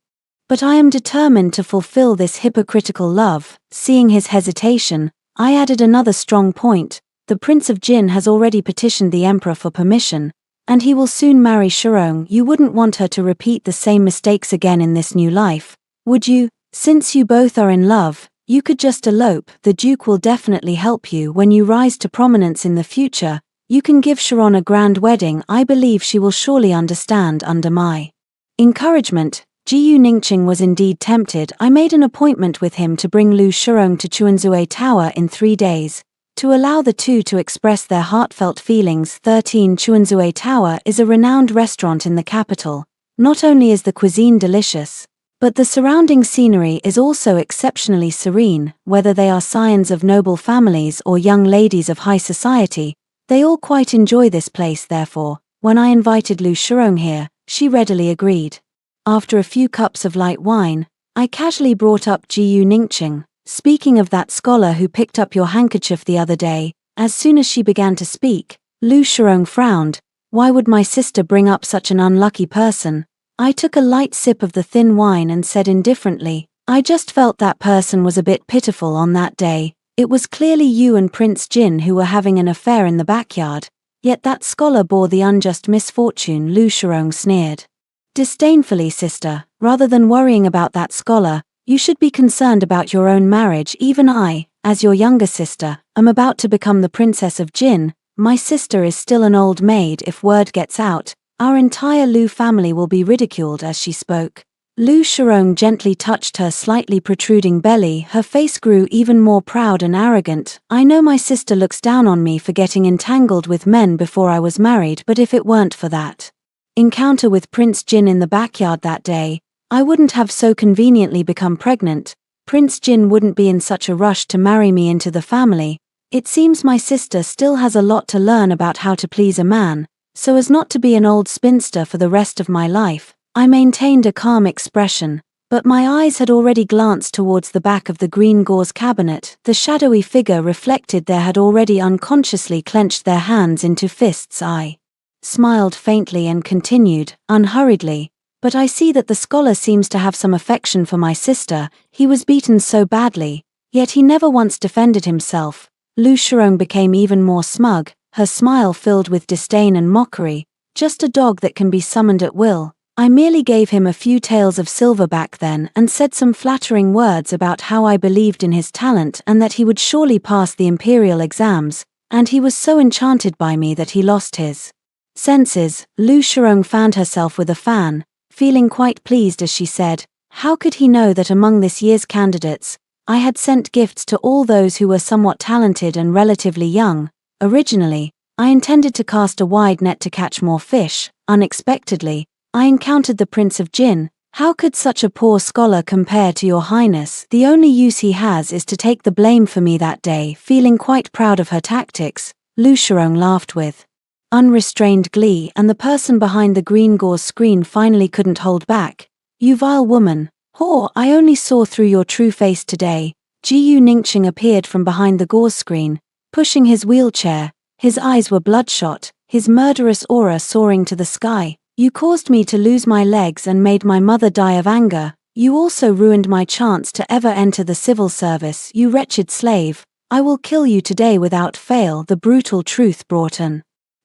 But I am determined to fulfill this hypocritical love. Seeing his hesitation, I added another strong point. The Prince of Jin has already petitioned the Emperor for permission, and he will soon marry Shirong. You wouldn't want her to repeat the same mistakes again in this new life, would you? Since you both are in love, you could just elope. The Duke will definitely help you when you rise to prominence in the future. You can give Sharon a grand wedding. I believe she will surely understand. Under my encouragement, Jiyu Ningqing was indeed tempted. I made an appointment with him to bring Lu Shirong to Chuanzue Tower in 3 days, to allow the two to express their heartfelt feelings. 13 Chuanzue Tower is a renowned restaurant in the capital. Not only is the cuisine delicious, but the surrounding scenery is also exceptionally serene. Whether they are scions of noble families or young ladies of high society, they all quite enjoy this place. Therefore, when I invited Lu Shirong here, she readily agreed. After a few cups of light wine, I casually brought up Jiyu Ningqing. Speaking of that scholar who picked up your handkerchief the other day, as soon as she began to speak, Lu Shirong frowned. Why would my sister bring up such an unlucky person? I took a light sip of the thin wine and said indifferently, I just felt that person was a bit pitiful on that day. It was clearly you and Prince Jin who were having an affair in the backyard, yet that scholar bore the unjust misfortune. Lu Shirong sneered disdainfully. Sister, rather than worrying about that scholar, you should be concerned about your own marriage. Even I, as your younger sister, am about to become the Princess of Jin. My sister is still an old maid. If word gets out, our entire Lu family will be ridiculed. As she spoke, Lu Shirong gently touched her slightly protruding belly. Her face grew even more proud and arrogant. I know my sister looks down on me for getting entangled with men before I was married, but if it weren't for that encounter with Prince Jin in the backyard that day, I wouldn't have so conveniently become pregnant. Prince Jin wouldn't be in such a rush to marry me into the family. It seems my sister still has a lot to learn about how to please a man, so as not to be an old spinster for the rest of my life. I maintained a calm expression, but my eyes had already glanced towards the back of the green gauze cabinet. The shadowy figure reflected there had already unconsciously clenched their hands into fists. I smiled faintly and continued, unhurriedly, but I see that the scholar seems to have some affection for my sister. He was beaten so badly, yet he never once defended himself. Lu Shirong became even more smug, her smile filled with disdain and mockery. Just a dog that can be summoned at will. I merely gave him a few taels of silver back then and said some flattering words about how I believed in his talent and that he would surely pass the imperial exams, and he was so enchanted by me that he lost his senses. Lu Shirong found herself with a fan, feeling quite pleased as she said, how could he know that among this year's candidates, I had sent gifts to all those who were somewhat talented and relatively young. Originally, I intended to cast a wide net to catch more fish. Unexpectedly, I encountered the Prince of Jin. How could such a poor scholar compare to your highness? The only use he has is to take the blame for me that day. Feeling quite proud of her tactics, Lu Shirong laughed with unrestrained glee, and the person behind the green gauze screen finally couldn't hold back. You vile woman, whore, I only saw through your true face today. Jiyu Ningqing appeared from behind the gauze screen, pushing his wheelchair. His eyes were bloodshot, his murderous aura soaring to the sky. You caused me to lose my legs and made my mother die of anger. You also ruined my chance to ever enter the civil service. You wretched slave, I will kill you today without fail. The brutal truth brought an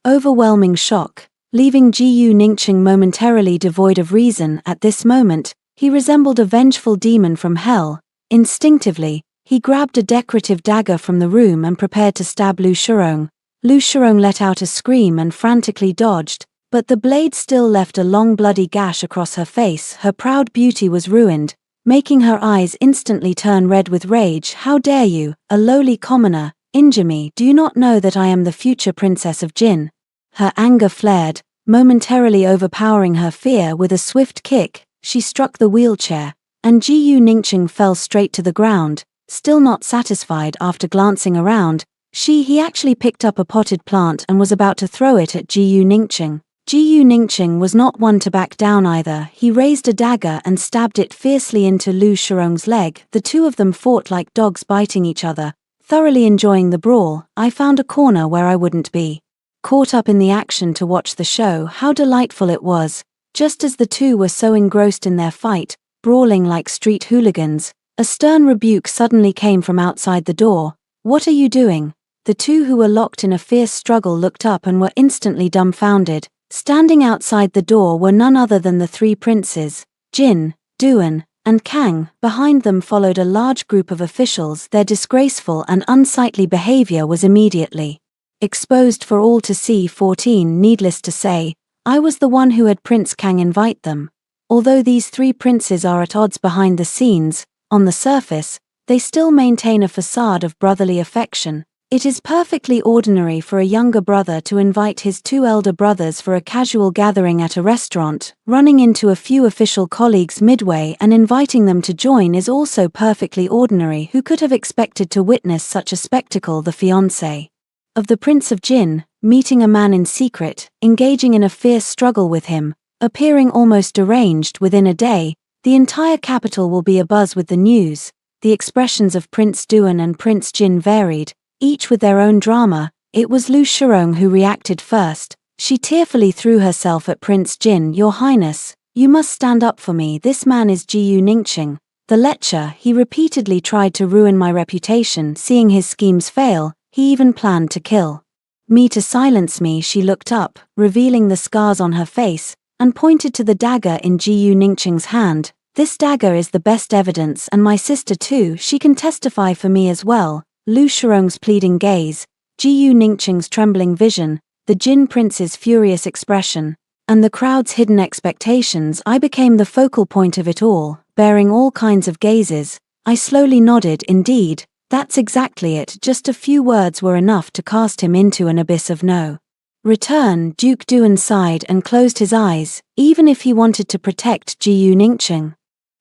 overwhelming shock, leaving Jiyu Ningqing momentarily devoid of reason. At this moment, he resembled a vengeful demon from hell. Instinctively, he grabbed a decorative dagger from the room and prepared to stab Lu Shirong. Lu Shirong let out a scream and frantically dodged, but the blade still left a long bloody gash across her face. Her proud beauty was ruined, making her eyes instantly turn red with rage. How dare you, a lowly commoner, injure me? Do you not know that I am the future Princess of Jin? Her anger flared, momentarily overpowering her fear. With a swift kick, she struck the wheelchair, and Jiyu Ningqing fell straight to the ground. Still not satisfied, after glancing around, He actually picked up a potted plant and was about to throw it at Jiyu Ningqing. Jiyu Ningqing was not one to back down either. He raised a dagger and stabbed it fiercely into Lu Shirong's leg. The two of them fought like dogs biting each other, thoroughly enjoying the brawl. I found a corner where I wouldn't be caught up in the action to watch the show. How delightful it was. Just as the two were so engrossed in their fight, brawling like street hooligans, a stern rebuke suddenly came from outside the door. "What are you doing?" The two who were locked in a fierce struggle looked up and were instantly dumbfounded. Standing outside the door were none other than the three princes, Jin, Duan, and Kang. Behind them followed a large group of officials. Their disgraceful and unsightly behavior was immediately exposed for all to see. 14 Needless to say, I was the one who had Prince Kang invite them. Although these three princes are at odds behind the scenes, on the surface, they still maintain a facade of brotherly affection. It is perfectly ordinary for a younger brother to invite his two elder brothers for a casual gathering at a restaurant. Running into a few official colleagues midway and inviting them to join is also perfectly ordinary. Who could have expected to witness such a spectacle? The fiancé of the Prince of Jin, meeting a man in secret, engaging in a fierce struggle with him, appearing almost deranged. Within a day, the entire capital will be abuzz with the news. The expressions of Prince Duan and Prince Jin varied, each with their own drama. It was Lu Shirong who reacted first. She tearfully threw herself at Prince Jin. "Your Highness, you must stand up for me. This man is Jiyu Ningqing, the lecher. He repeatedly tried to ruin my reputation. Seeing his schemes fail, he even planned to kill me to silence me." She looked up, revealing the scars on her face, and pointed to the dagger in Jiyu Ningqing's hand. "This dagger is the best evidence, and my sister too. She can testify for me as well." Lu Shirong's pleading gaze, Jiyu Ningqing's trembling vision, the Jin prince's furious expression, and the crowd's hidden expectations. I became the focal point of it all, bearing all kinds of gazes. I slowly nodded. "Indeed, that's exactly it." Just a few words were enough to cast him into an abyss of no return. Duke Duan sighed and closed his eyes. Even if he wanted to protect Jiyu Ningqing,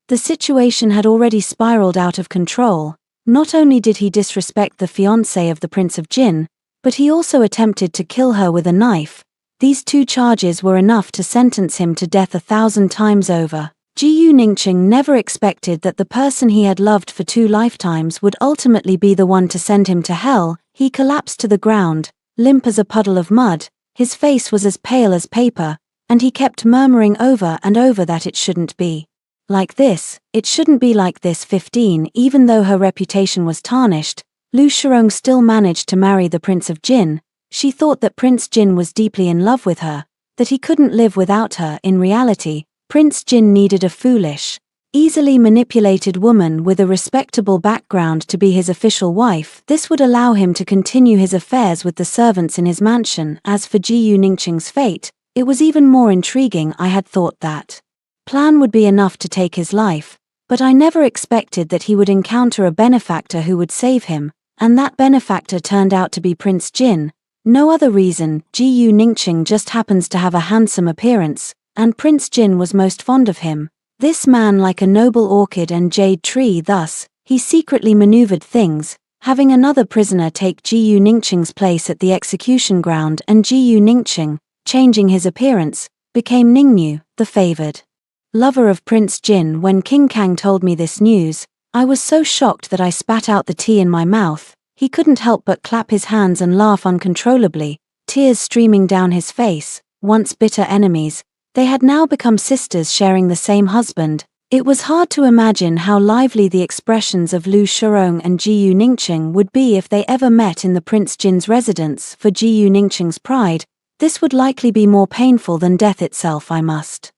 the situation had already spiraled out of control. Not only did he disrespect the fiancé of the Prince of Jin, but he also attempted to kill her with a knife. These two charges were enough to sentence him to death 1,000 times over. Jiyu Ningqing never expected that the person he had loved for 2 lifetimes would ultimately be the one to send him to hell. He collapsed to the ground, limp as a puddle of mud. His face was as pale as paper, and he kept murmuring over and over that it shouldn't be like this, it shouldn't be like this. 15 Even though her reputation was tarnished, Lu Shirong still managed to marry the Prince of Jin. She thought that Prince Jin was deeply in love with her, that he couldn't live without her. In reality, Prince Jin needed a foolish, easily manipulated woman with a respectable background to be his official wife. This would allow him to continue his affairs with the servants in his mansion. As for Jiyu Ningqing's fate, it was even more intriguing. I had thought that plan would be enough to take his life, but I never expected that he would encounter a benefactor who would save him, and that benefactor turned out to be Prince Jin. No other reason. Jiyu Ningqing just happens to have a handsome appearance, and Prince Jin was most fond of him. This man like a noble orchid and jade tree. Thus, he secretly maneuvered things, having another prisoner take Jiyu Ningqing's place at the execution ground, and Jiyu Ningqing, changing his appearance, became Ningnu, the favored lover of Prince Jin. When King Kang told me this news, I was so shocked that I spat out the tea in my mouth. He couldn't help but clap his hands and laugh uncontrollably, tears streaming down his face. Once bitter enemies, they had now become sisters sharing the same husband. It was hard to imagine how lively the expressions of Lu Shirong and Jiyu Ningqing would be if they ever met in the Prince Jin's residence. For Jiyu Ningqing's pride, this would likely be more painful than death itself. I must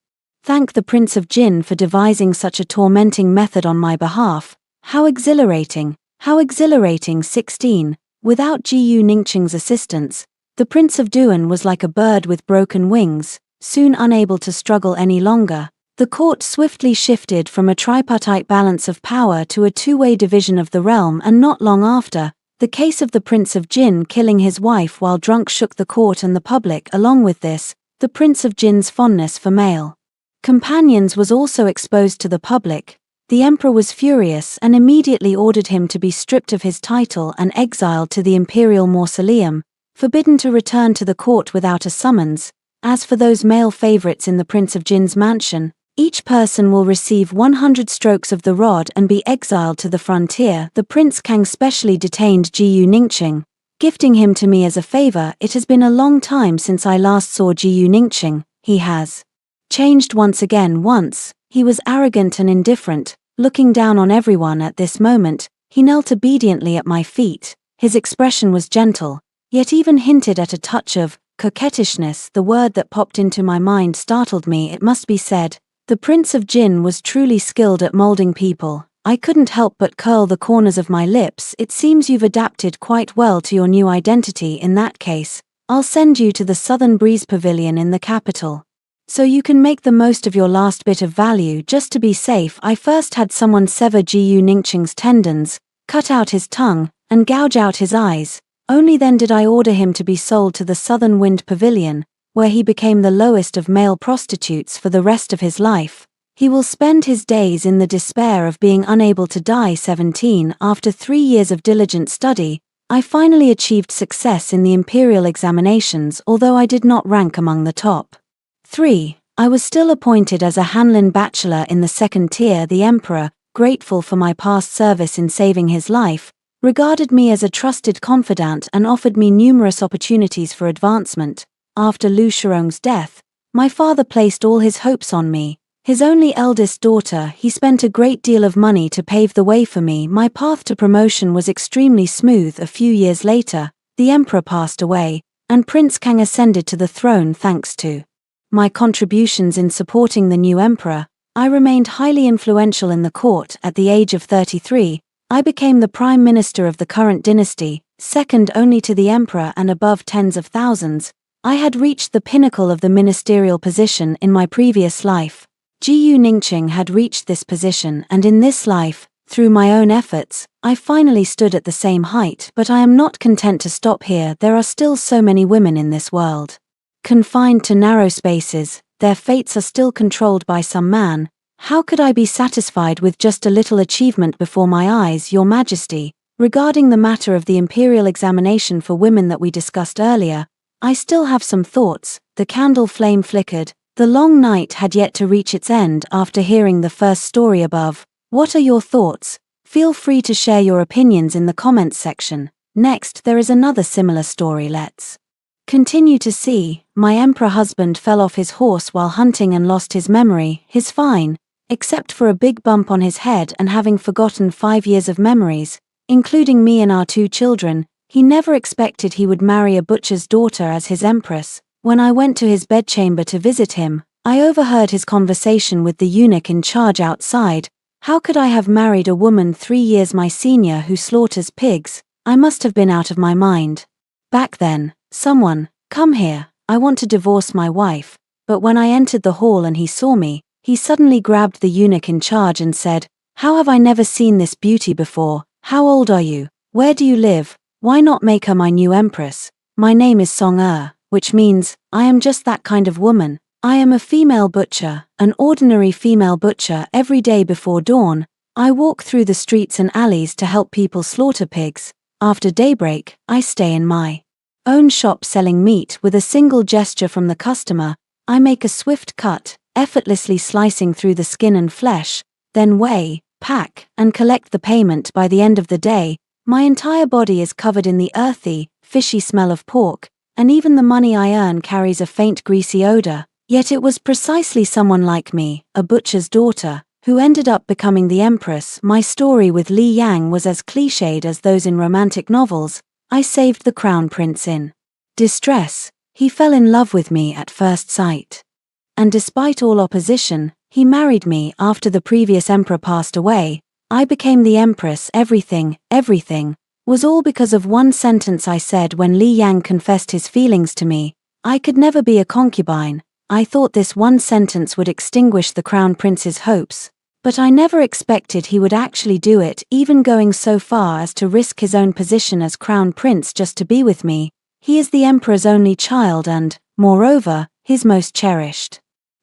thank the Prince of Jin for devising such a tormenting method on my behalf. How exhilarating, how exhilarating. 16 Without Jiyu Ningqing's assistance, the Prince of Duan was like a bird with broken wings, soon unable to struggle any longer. The court swiftly shifted from a tripartite balance of power to a two-way division of the realm, and not long after, the case of the Prince of Jin killing his wife while drunk shook the court and the public. Along with this, the Prince of Jin's fondness for male companions was also exposed to the public. The emperor was furious and immediately ordered him to be stripped of his title and exiled to the imperial mausoleum, forbidden to return to the court without a summons. As for those male favorites in the Prince of Jin's mansion, each person will receive 100 strokes of the rod and be exiled to the frontier. The Prince Kang specially detained Jiyu Ningqing, gifting him to me as a favor. It has been a long time since I last saw Jiyu Ningqing. He has changed once again. Once, he was arrogant and indifferent, looking down on everyone. At this moment, he knelt obediently at my feet. His expression was gentle, yet even hinted at a touch of coquettishness. The word that popped into my mind startled me. It must be said, the Prince of Jin was truly skilled at molding people. I couldn't help but curl the corners of my lips. It seems you've adapted quite well to your new identity. In that case, I'll send you to the Southern Breeze Pavilion in the capital, so you can make the most of your last bit of value. Just to be safe, I first had someone sever Jiyu Ningqing's tendons, cut out his tongue, and gouge out his eyes. Only then did I order him to be sold to the Southern Wind Pavilion, where he became the lowest of male prostitutes for the rest of his life. He will spend his days in the despair of being unable to die. 17. After 3 years of diligent study, I finally achieved success in the imperial examinations, although I did not rank among the top 3. I was still appointed as a Hanlin bachelor in the 2nd tier. The emperor, grateful for my past service in saving his life, regarded me as a trusted confidant and offered me numerous opportunities for advancement. After Lu Shirong's death, my father placed all his hopes on me. His only eldest daughter, he spent a great deal of money to pave the way for me. My path to promotion was extremely smooth. A few years later, the emperor passed away, and Prince Kang ascended to the throne. Thanks to my contributions in supporting the new emperor, I remained highly influential in the court. At the age of 33, I became the prime minister of the current dynasty, second only to the emperor and above tens of thousands. I had reached the pinnacle of the ministerial position in my previous life. Jiyu Ningqing had reached this position, and in this life, through my own efforts, I finally stood at the same height. But I am not content to stop here. There are still so many women in this world, confined to narrow spaces. Their fates are still controlled by some man. How could I be satisfied with just a little achievement before my eyes? Your Majesty, regarding the matter of the imperial examination for women that we discussed earlier, I still have some thoughts. The candle flame flickered. The long night had yet to reach its end. After hearing the first story above, what are your thoughts? Feel free to share your opinions in the comments section. Next, there is another similar story. Let's continue to see. My emperor husband fell off his horse while hunting and lost his memory. He's fine, except for a big bump on his head and having forgotten 5 years of memories, including me and our 2 children. He never expected he would marry a butcher's daughter as his empress. When I went to his bedchamber to visit him, I overheard his conversation with the eunuch in charge outside. How could I have married a woman 3 years my senior who slaughters pigs? I must have been out of my mind. Back then, someone, come here, I want to divorce my wife. But when I entered the hall and he saw me, he suddenly grabbed the eunuch in charge and said, "How have I never seen this beauty before? How old are you? Where do you live? Why not make her my new empress? My name is Song which means, I am just that kind of woman. I am a female butcher, an ordinary female butcher. Every day before dawn, I walk through the streets and alleys to help people slaughter pigs. After daybreak, I stay in my own shop selling meat. With a single gesture from the customer, I make a swift cut, effortlessly slicing through the skin and flesh, then weigh, pack, and collect the payment. By the end of the day, my entire body is covered in the earthy, fishy smell of pork, and even the money I earn carries a faint greasy odor. Yet it was precisely someone like me, a butcher's daughter, who ended up becoming the empress. My story with Li Yang was as cliched as those in romantic novels. I saved the crown prince in distress. He fell in love with me at first sight. And despite all opposition, he married me. After the previous emperor passed away, I became the empress. Everything was all because of one sentence I said when Li Yang confessed his feelings to me. I could never be a concubine. I thought this one sentence would extinguish the crown prince's hopes, but I never expected he would actually do it, even going so far as to risk his own position as crown prince just to be with me. He is the emperor's only child and, moreover, his most cherished.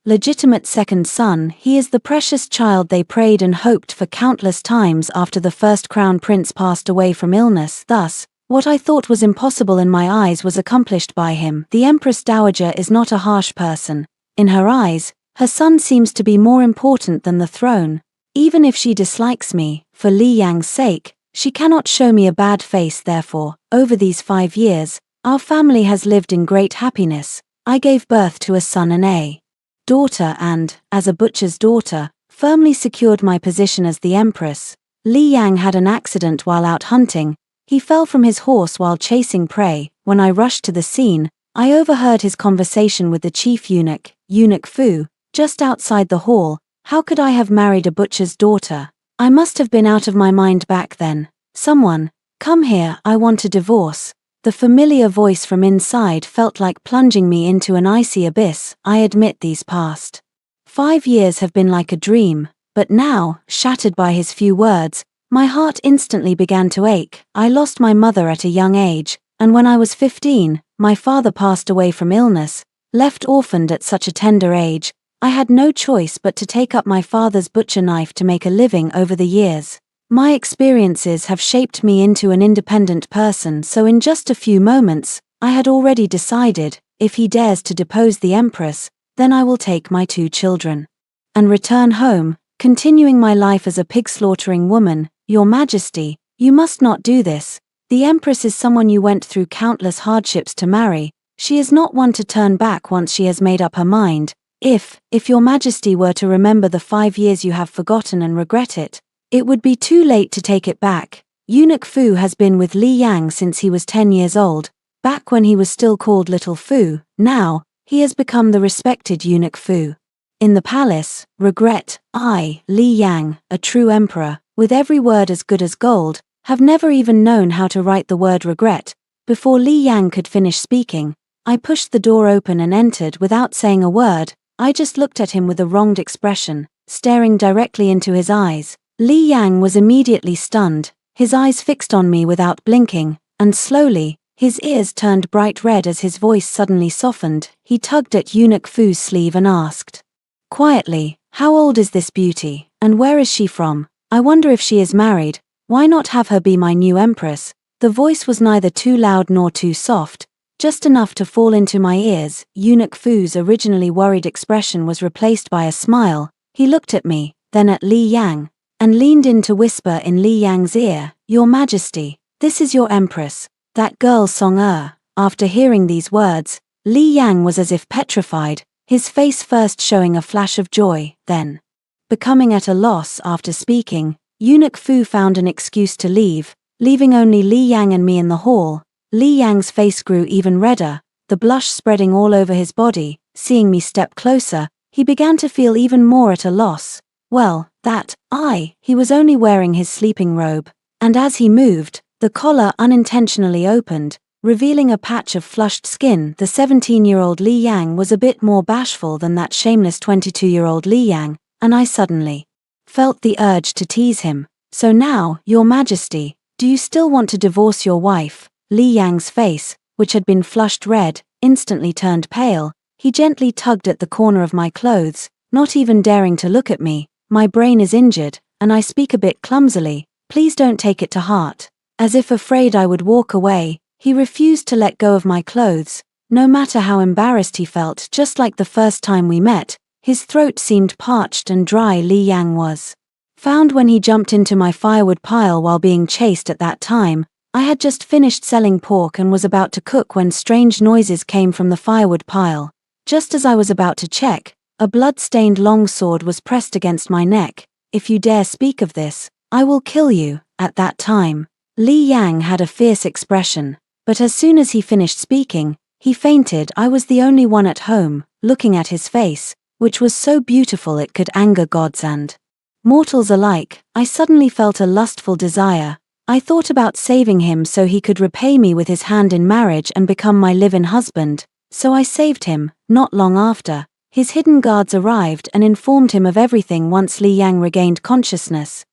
legitimate second son. He is the precious child they prayed and hoped for countless times after the first crown prince passed away from illness. Thus, what I thought was impossible in my eyes was accomplished by him. The Empress Dowager is not a harsh person. In her eyes, her son seems to be more important than the throne. Even if she dislikes me, for Li Yang's sake, she cannot show me a bad face. Therefore, over these 5 years, our family has lived in great happiness. I gave birth to a son and a daughter and, as a butcher's daughter, firmly secured my position as the empress. Li Yang had an accident while out hunting. He fell from his horse while chasing prey. When I rushed to the scene, I overheard his conversation with the chief eunuch, Eunuch Fu, just outside the hall. How could I have married a butcher's daughter? I must have been out of my mind back then. Someone, come here, I want a divorce. The familiar voice from inside felt like plunging me into an icy abyss. I admit these past 5 years have been like a dream, but now, shattered by his few words, my heart instantly began to ache. I lost my mother at a young age, and when I was 15, my father passed away from illness. Left orphaned at such a tender age, I had no choice but to take up my father's butcher knife to make a living. Over the years, my experiences have shaped me into an independent person, so in just a few moments, I had already decided, if he dares to depose the empress, then I will take my 2 children and return home, continuing my life as a pig-slaughtering woman. Your Majesty, you must not do this. The empress is someone you went through countless hardships to marry. She is not one to turn back once she has made up her mind. If your Majesty were to remember the 5 years you have forgotten and regret it, it would be too late to take it back. Eunuch Fu has been with Li Yang since he was 10 years old, back when he was still called Little Fu. Now, he has become the respected Eunuch Fu. In the palace, regret, I, Li Yang, a true emperor, with every word as good as gold, have never even known how to write the word regret. Before Li Yang could finish speaking, I pushed the door open and entered without saying a word. I just looked at him with a wronged expression, staring directly into his eyes. Li Yang was immediately stunned, his eyes fixed on me without blinking, and slowly, his ears turned bright red as his voice suddenly softened. He tugged at Eunuch Fu's sleeve and asked quietly, "How old is this beauty, and where is she from? I wonder if she is married. Why not have her be my new empress?" The voice was neither too loud nor too soft, just enough to fall into my ears. Eunuch Fu's originally worried expression was replaced by a smile. He looked at me, then at Li Yang, and leaned in to whisper in Li Yang's ear, "Your Majesty, this is your empress, that girl Song-er." After hearing these words, Li Yang was as if petrified, his face first showing a flash of joy, then becoming at a loss. After speaking, Eunuch Fu found an excuse to leave, leaving only Li Yang and me in the hall. Li Yang's face grew even redder, the blush spreading all over his body. Seeing me step closer, he began to feel even more at a loss. Well, he was only wearing his sleeping robe, and as he moved, the collar unintentionally opened, revealing a patch of flushed skin. The 17-year-old Li Yang was a bit more bashful than that shameless 22-year-old Li Yang, and I suddenly felt the urge to tease him. "So now, Your Majesty, do you still want to divorce your wife?" Li Yang's face, which had been flushed red, instantly turned pale. He gently tugged at the corner of my clothes, not even daring to look at me. "My brain is injured, and I speak a bit clumsily. Please don't take it to heart." As if afraid I would walk away, he refused to let go of my clothes. No matter how embarrassed he felt, just like the first time we met, his throat seemed parched and dry. Li Yang was found when he jumped into my firewood pile while being chased. At that time, I had just finished selling pork and was about to cook when strange noises came from the firewood pile. Just as I was about to check, a blood-stained longsword was pressed against my neck. "If you dare speak of this, I will kill you." At that time, Li Yang had a fierce expression, but as soon as he finished speaking, he fainted. I was the only one at home, looking at his face, which was so beautiful it could anger gods and mortals alike. I suddenly felt a lustful desire. I thought about saving him so he could repay me with his hand in marriage and become my live-in husband. So I saved him. Not long after, his hidden guards arrived and informed him of everything. Once Li Yang regained consciousness,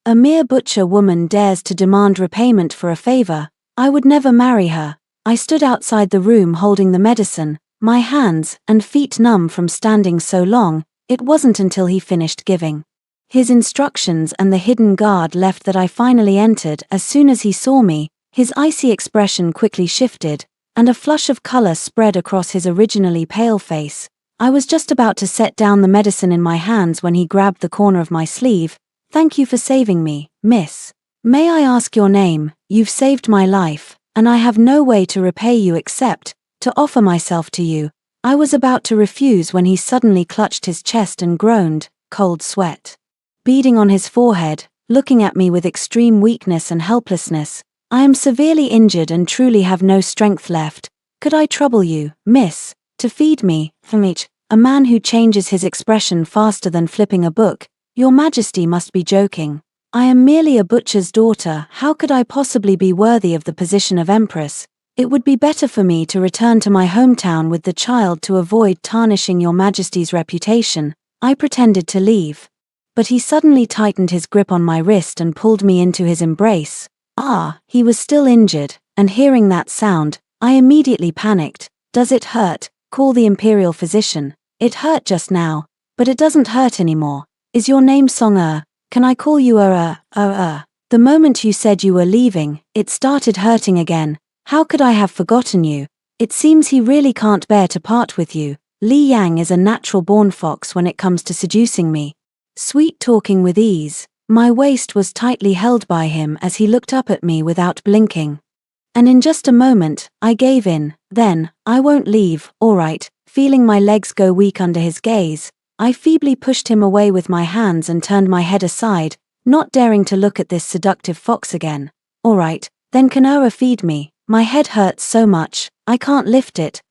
"A mere butcher woman dares to demand repayment for a favor. I would never marry her." I stood outside the room holding the medicine, my hands and feet numb from standing so long. It wasn't until he finished giving his instructions and the hidden guard left that I finally entered. As soon as he saw me, his icy expression quickly shifted, and a flush of color spread across his originally pale face. I was just about to set down the medicine in my hands when he grabbed the corner of my sleeve. "Thank you for saving me, miss. May I ask your name? You've saved my life, and I have no way to repay you except to offer myself to you." I was about to refuse when he suddenly clutched his chest and groaned, cold sweat beading on his forehead, looking at me with extreme weakness and helplessness. "I am severely injured and truly have no strength left. Could I trouble you, miss, to feed me?" A man who changes his expression faster than flipping a book. "Your Majesty must be joking. I am merely a butcher's daughter. How could I possibly be worthy of the position of Empress? It would be better for me to return to my hometown with the child to avoid tarnishing your Majesty's reputation." I pretended to leave, but he suddenly tightened his grip on my wrist and pulled me into his embrace. He was still injured, and hearing that sound, I immediately panicked. "Does it hurt? Call the imperial physician." "It hurt just now, but it doesn't hurt anymore. Is your name Song? Can I call you The moment you said you were leaving, it started hurting again. How could I have forgotten you? It seems he really can't bear to part with you. Li Yang is a natural-born fox when it comes to seducing me." Sweet-talking with ease, my waist was tightly held by him as he looked up at me without blinking. And in just a moment, I gave in. "Then, I won't leave, all right." Feeling my legs go weak under his gaze, I feebly pushed him away with my hands and turned my head aside, not daring to look at this seductive fox again. "All right, then can feed me? My head hurts so much, I can't lift it."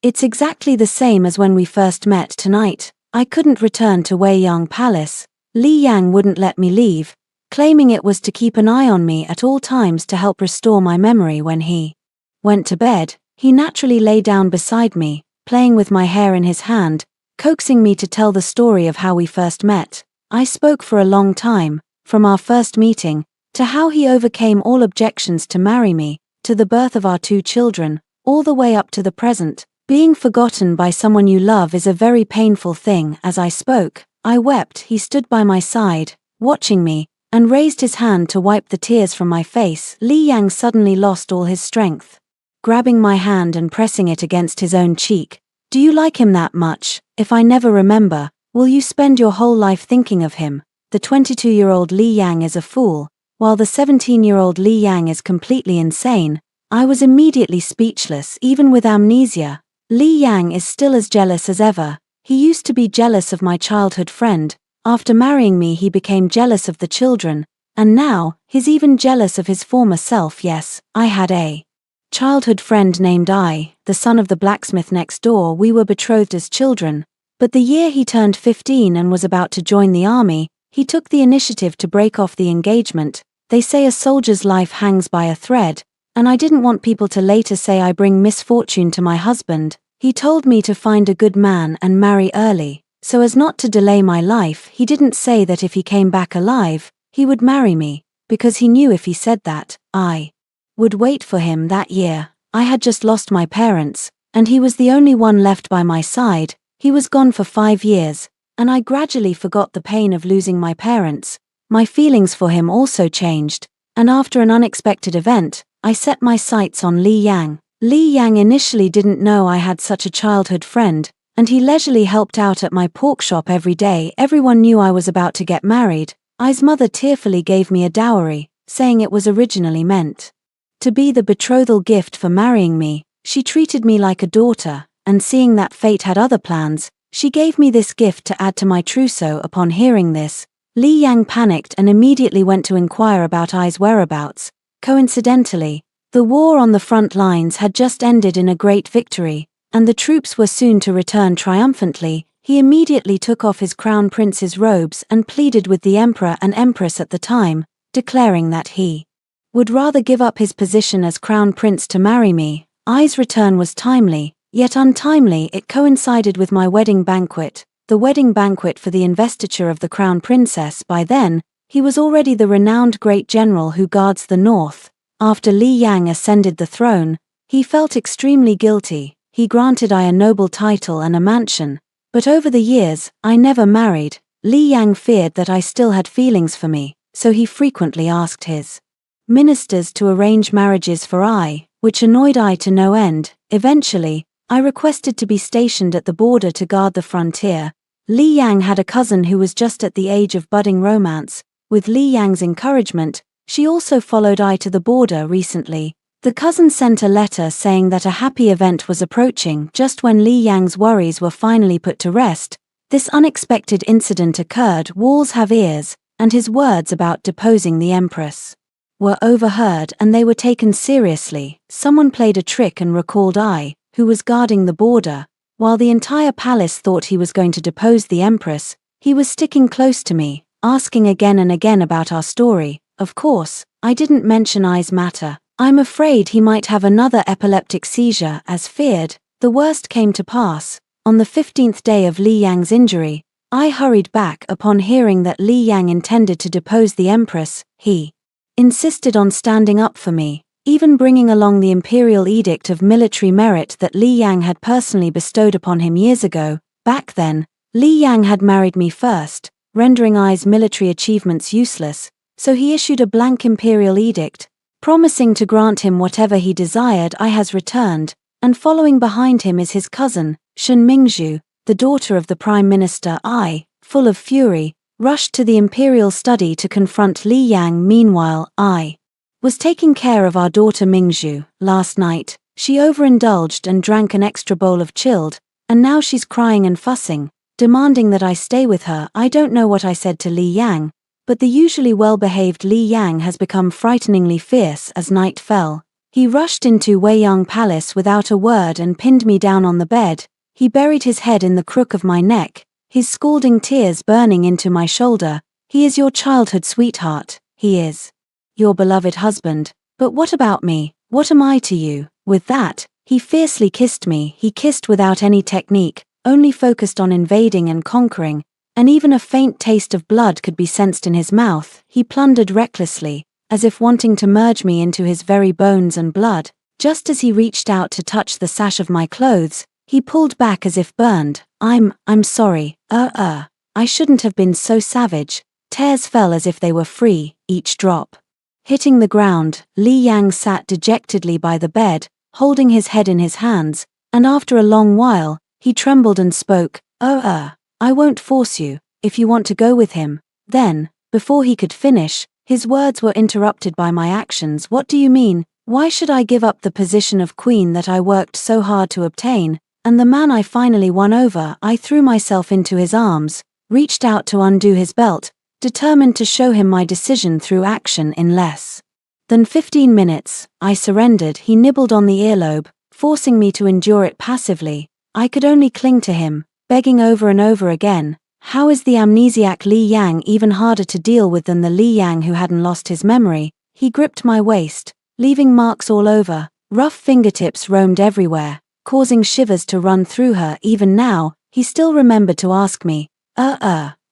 It's exactly the same as when we first met tonight. I couldn't return to Wei Yang Palace. Li Yang wouldn't let me leave, claiming it was to keep an eye on me at all times to help restore my memory. When he went to bed, he naturally lay down beside me, playing with my hair in his hand, coaxing me to tell the story of how we first met. I spoke for a long time, from our first meeting, to how he overcame all objections to marry me, to the birth of our 2 children, all the way up to the present. Being forgotten by someone you love is a very painful thing. As I spoke, I wept. He stood by my side, watching me, and raised his hand to wipe the tears from my face. Li Yang suddenly lost all his strength, grabbing my hand and pressing it against his own cheek. "Do you like him that much? If I never remember, will you spend your whole life thinking of him?" The 22-year-old Li Yang is a fool, while the 17-year-old Li Yang is completely insane. I was immediately speechless. Even with amnesia, Li Yang is still as jealous as ever. He used to be jealous of my childhood friend. After marrying me, he became jealous of the children, and now, he's even jealous of his former self. Yes, I had a childhood friend named I, the son of the blacksmith next door. We were betrothed as children, but the year he turned 15 and was about to join the army, he took the initiative to break off the engagement. They say a soldier's life hangs by a thread, and I didn't want people to later say I bring misfortune to my husband. He told me to find a good man and marry early, so as not to delay my life. He didn't say that if he came back alive, he would marry me, because he knew if he said that, I would wait for him. That year, I had just lost my parents, and he was the only one left by my side. He was gone for 5 years, and I gradually forgot the pain of losing my parents. My feelings for him also changed, and after an unexpected event, I set my sights on Li Yang. Li Yang initially didn't know I had such a childhood friend, and he leisurely helped out at my pork shop every day. Everyone knew I was about to get married. I's mother tearfully gave me a dowry, saying it was originally meant to be the betrothal gift for marrying me. She treated me like a daughter, and seeing that fate had other plans, she gave me this gift to add to my trousseau. Upon hearing this, Li Yang panicked and immediately went to inquire about I's whereabouts. Coincidentally, the war on the front lines had just ended in a great victory, and the troops were soon to return triumphantly. He immediately took off his crown prince's robes and pleaded with the emperor and empress at the time, declaring that he would rather give up his position as crown prince to marry me. I's return was timely, yet untimely. It coincided with my wedding banquet, the wedding banquet for the investiture of the crown princess. By then, he was already the renowned great general who guards the north. After Li Yang ascended the throne, he felt extremely guilty. he granted I a noble title and a mansion, but over the years, I never married. Li Yang feared that I still had feelings for me, so he frequently asked his ministers to arrange marriages for I, which annoyed I to no end. Eventually, I requested to be stationed at the border to guard the frontier. Li Yang had a cousin who was just at the age of budding romance. With Li Yang's encouragement, she also followed I to the border recently. The cousin sent a letter saying that a happy event was approaching just when Li Yang's worries were finally put to rest. This unexpected incident occurred. Walls have ears, and his words about deposing the empress were overheard and they were taken seriously. Someone played a trick and recalled I, who was guarding the border. While the entire palace thought he was going to depose the empress, he was sticking close to me, asking again and again about our story. Of course, I didn't mention I's matter. I'm afraid he might have another epileptic seizure, as feared. The worst came to pass. On the 15th day of Li Yang's injury, I hurried back upon hearing that Li Yang intended to depose the empress. He insisted on standing up for me, even bringing along the imperial edict of military merit that Li Yang had personally bestowed upon him years ago. Back then, Li Yang had married me first, rendering I's military achievements useless, so he issued a blank imperial edict, promising to grant him whatever he desired. I has returned, and following behind him is his cousin, Shen Mingzhu, the daughter of the Prime Minister. I, full of fury, rushed to the imperial study to confront Li Yang. Meanwhile, I was taking care of our daughter Mingzhu. Last night, she overindulged and drank an extra bowl of chilled, and now she's crying and fussing, demanding that I stay with her. I don't know what I said to Li Yang, but the usually well-behaved Li Yang has become frighteningly fierce as night fell. He rushed into Weiyang Palace without a word and pinned me down on the bed. He buried his head in the crook of my neck, his scalding tears burning into my shoulder. He is your childhood sweetheart. He is your beloved husband. But what about me? What am I to you? With that, he fiercely kissed me. He kissed without any technique, only focused on invading and conquering, and even a faint taste of blood could be sensed in his mouth. He plundered recklessly, as if wanting to merge me into his very bones and blood. Just as he reached out to touch the sash of my clothes, he pulled back as if burned. I'm sorry. I shouldn't have been so savage. Tears fell as if they were free, each drop hitting the ground. Li Yang sat dejectedly by the bed, holding his head in his hands, and after a long while, he trembled and spoke. I won't force you, if you want to go with him. Then, before he could finish, his words were interrupted by my actions. What do you mean? Why should I give up the position of queen that I worked so hard to obtain, and the man I finally won over? I threw myself into his arms, reached out to undo his belt, determined to show him my decision through action. In less than 15 minutes, I surrendered. He nibbled on the earlobe, forcing me to endure it passively. I could only cling to him, begging over and over again. How is the amnesiac Li Yang even harder to deal with than the Li Yang who hadn't lost his memory? He gripped my waist, leaving marks all over. Rough fingertips roamed everywhere, causing shivers to run through her. Even now, he still remembered to ask me,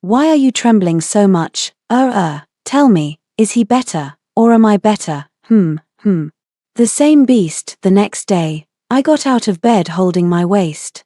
why are you trembling so much? Tell me, is he better, or am I better? The same beast. The next day, I got out of bed holding my waist,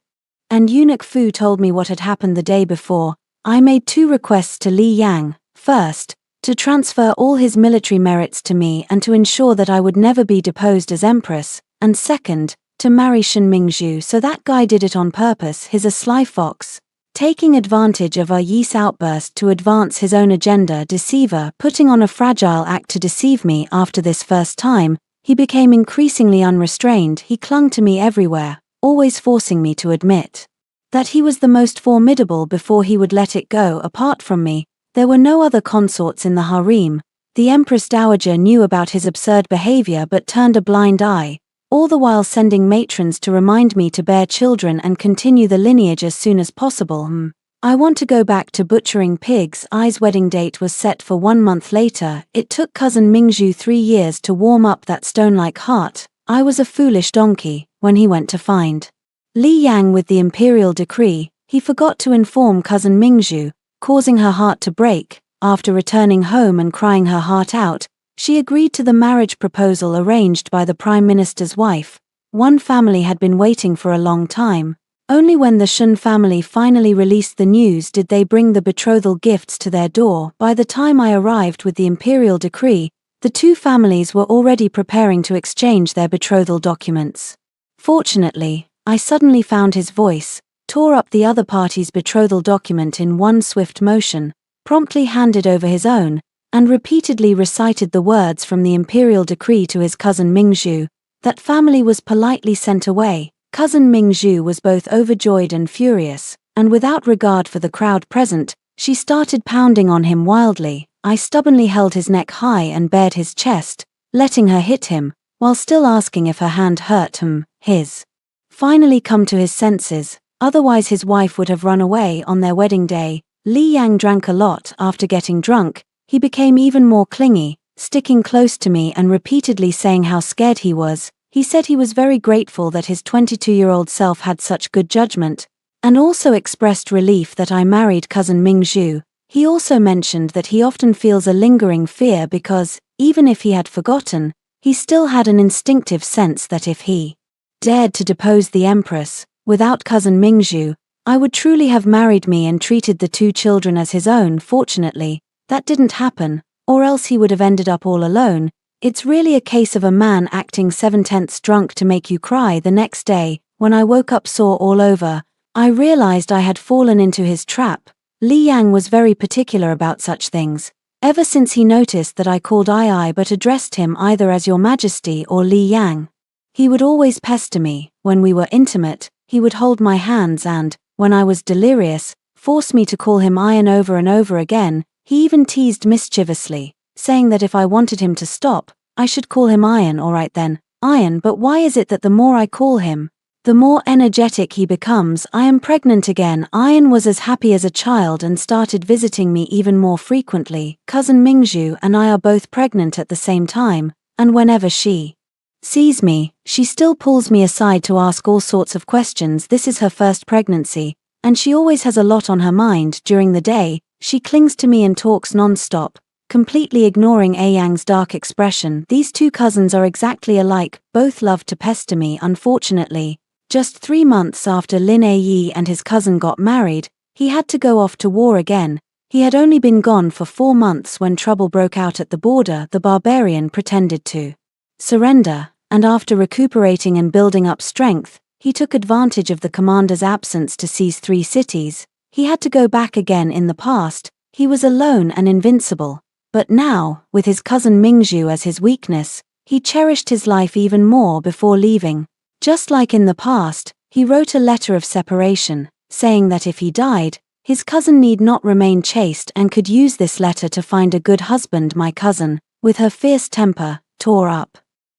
and Eunuch Fu told me what had happened the day before. I made 2 requests to Li Yang. First, to transfer all his military merits to me and to ensure that I would never be deposed as empress, and second, to marry Shen Mingzhu. So that guy did it on purpose. He's a sly fox, taking advantage of our Yi's outburst to advance his own agenda. Deceiver, putting on a fragile act to deceive me. After this first time, he became increasingly unrestrained. He clung to me everywhere, always forcing me to admit that he was the most formidable before he would let it go. Apart from me, there were no other consorts in the harem. The Empress Dowager knew about his absurd behavior but turned a blind eye, all the while sending matrons to remind me to bear children and continue the lineage as soon as possible. I want to go back to butchering pigs. I's wedding date was set for 1 month later. It took cousin Mingzhu 3 years to warm up that stone-like heart. I was a foolish donkey. When he went to find Li Yang with the imperial decree, he forgot to inform cousin Mingzhu, causing her heart to break. After returning home and crying her heart out, she agreed to the marriage proposal arranged by the Prime Minister's wife. One family had been waiting for a long time. Only when the Shun family finally released the news did they bring the betrothal gifts to their door. By the time I arrived with the imperial decree, the two families were already preparing to exchange their betrothal documents. Fortunately, I suddenly found his voice, tore up the other party's betrothal document in one swift motion, promptly handed over his own, and repeatedly recited the words from the imperial decree to his cousin Mingzhu. That family was politely sent away. Cousin Mingzhu was both overjoyed and furious, and without regard for the crowd present, she started pounding on him wildly. I stubbornly held his neck high and bared his chest, letting her hit him, while still asking if her hand hurt him. His finally come to his senses, otherwise his wife would have run away on their wedding day. Li Yang drank a lot. After getting drunk, he became even more clingy, sticking close to me and repeatedly saying how scared he was. He said he was very grateful that his 22-year-old self had such good judgment, and also expressed relief that I married cousin Mingzhu. He also mentioned that he often feels a lingering fear because, even if he had forgotten, he still had an instinctive sense that if he dared to depose the empress, without cousin Mingzhu, I would truly have married me and treated the two children as his own. Fortunately, that didn't happen, or else he would have ended up all alone. It's really a case of a man acting 7/10 drunk to make you cry. The next day, when I woke up sore all over, I realized I had fallen into his trap. Li Yang was very particular about such things. Ever since he noticed that I called I but addressed him either as Your Majesty or Li Yang. He would always pester me. When we were intimate, he would hold my hands and, when I was delirious, force me to call him Iron over and over again. He even teased mischievously, saying that if I wanted him to stop, I should call him Iron. Alright then, Iron. But why is it that the more I call him, the more energetic he becomes? I am pregnant again. Iron was as happy as a child and started visiting me even more frequently. Cousin Mingzhu and I are both pregnant at the same time, and whenever she sees me, she still pulls me aside to ask all sorts of questions. This is her first pregnancy, and she always has a lot on her mind. During the day, she clings to me and talks non-stop, completely ignoring Yang's dark expression. These two cousins are exactly alike, both love to pester me. Unfortunately, just 3 months after Lin Yi and his cousin got married, he had to go off to war again. He had only been gone for 4 months when trouble broke out at the border. The barbarian pretended to surrender, and after recuperating and building up strength, he took advantage of the commander's absence to seize 3 cities. He had to go back again. In the past, he was alone and invincible. But now, with his cousin Mingzhu as his weakness, he cherished his life even more. Before leaving, just like in the past, he wrote a letter of separation, saying that if he died, his cousin need not remain chaste and could use this letter to find a good husband. My cousin, with her fierce temper, tore up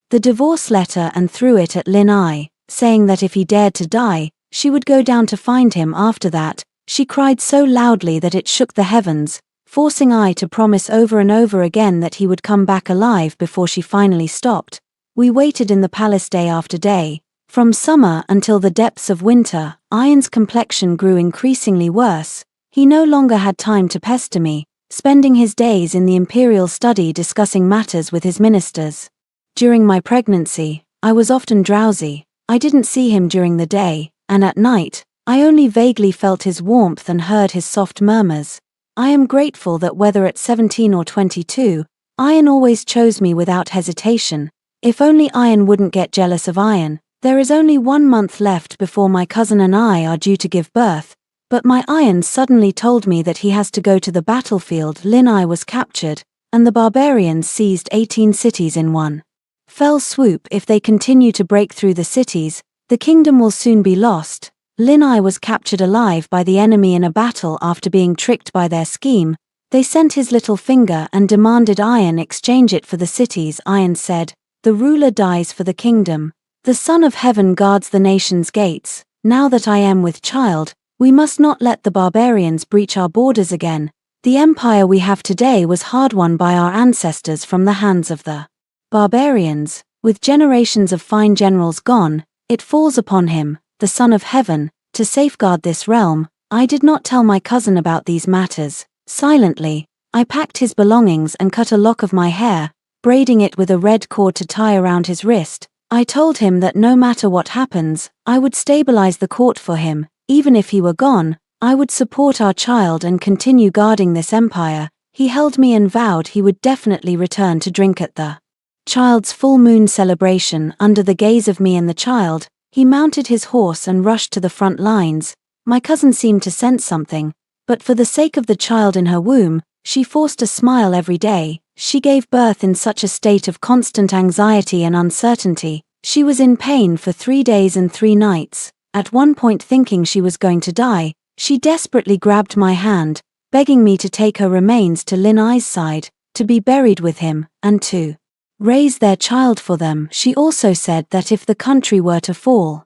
the divorce letter and threw it at Lin Yi, saying that if he dared to die, she would go down to find him. After that, she cried so loudly that it shook the heavens, forcing I to promise over and over again that he would come back alive before she finally stopped. We waited in the palace day after day. From summer until the depths of winter, Iron's complexion grew increasingly worse. He no longer had time to pester me, spending his days in the imperial study discussing matters with his ministers. During my pregnancy, I was often drowsy. I didn't see him during the day, and at night, I only vaguely felt his warmth and heard his soft murmurs. I am grateful that whether at 17 or 22, Iron always chose me without hesitation. If only Iron wouldn't get jealous of Iron. There is only 1 month left before my cousin and I are due to give birth, but my Iron suddenly told me that he has to go to the battlefield. Lin Yi was captured, and the barbarians seized 18 cities in one fell swoop. If they continue to break through the cities, the kingdom will soon be lost. Lin Yi was captured alive by the enemy in a battle. After being tricked by their scheme, they sent his little finger and demanded Iron exchange it for the cities. Iron said, "The ruler dies for the kingdom. The Son of Heaven guards the nation's gates. Now that I am with child, we must not let the barbarians breach our borders again. The empire we have today was hard won by our ancestors from the hands of the barbarians. With generations of fine generals gone, it falls upon him, the Son of Heaven, to safeguard this realm." I did not tell my cousin about these matters. Silently, I packed his belongings and cut a lock of my hair, braiding it with a red cord to tie around his wrist. I told him that no matter what happens, I would stabilize the court for him. Even if he were gone, I would support our child and continue guarding this empire. He held me and vowed he would definitely return to drink at the child's full moon celebration. Under the gaze of me and the child, he mounted his horse and rushed to the front lines. My cousin seemed to sense something, but for the sake of the child in her womb, she forced a smile every day. She gave birth in such a state of constant anxiety and uncertainty. She was in pain for 3 days and 3 nights. At one point, thinking she was going to die, she desperately grabbed my hand, begging me to take her remains to Lin Ai's side, to be buried with him, and to raise their child for them. She also said that if the country were to fall,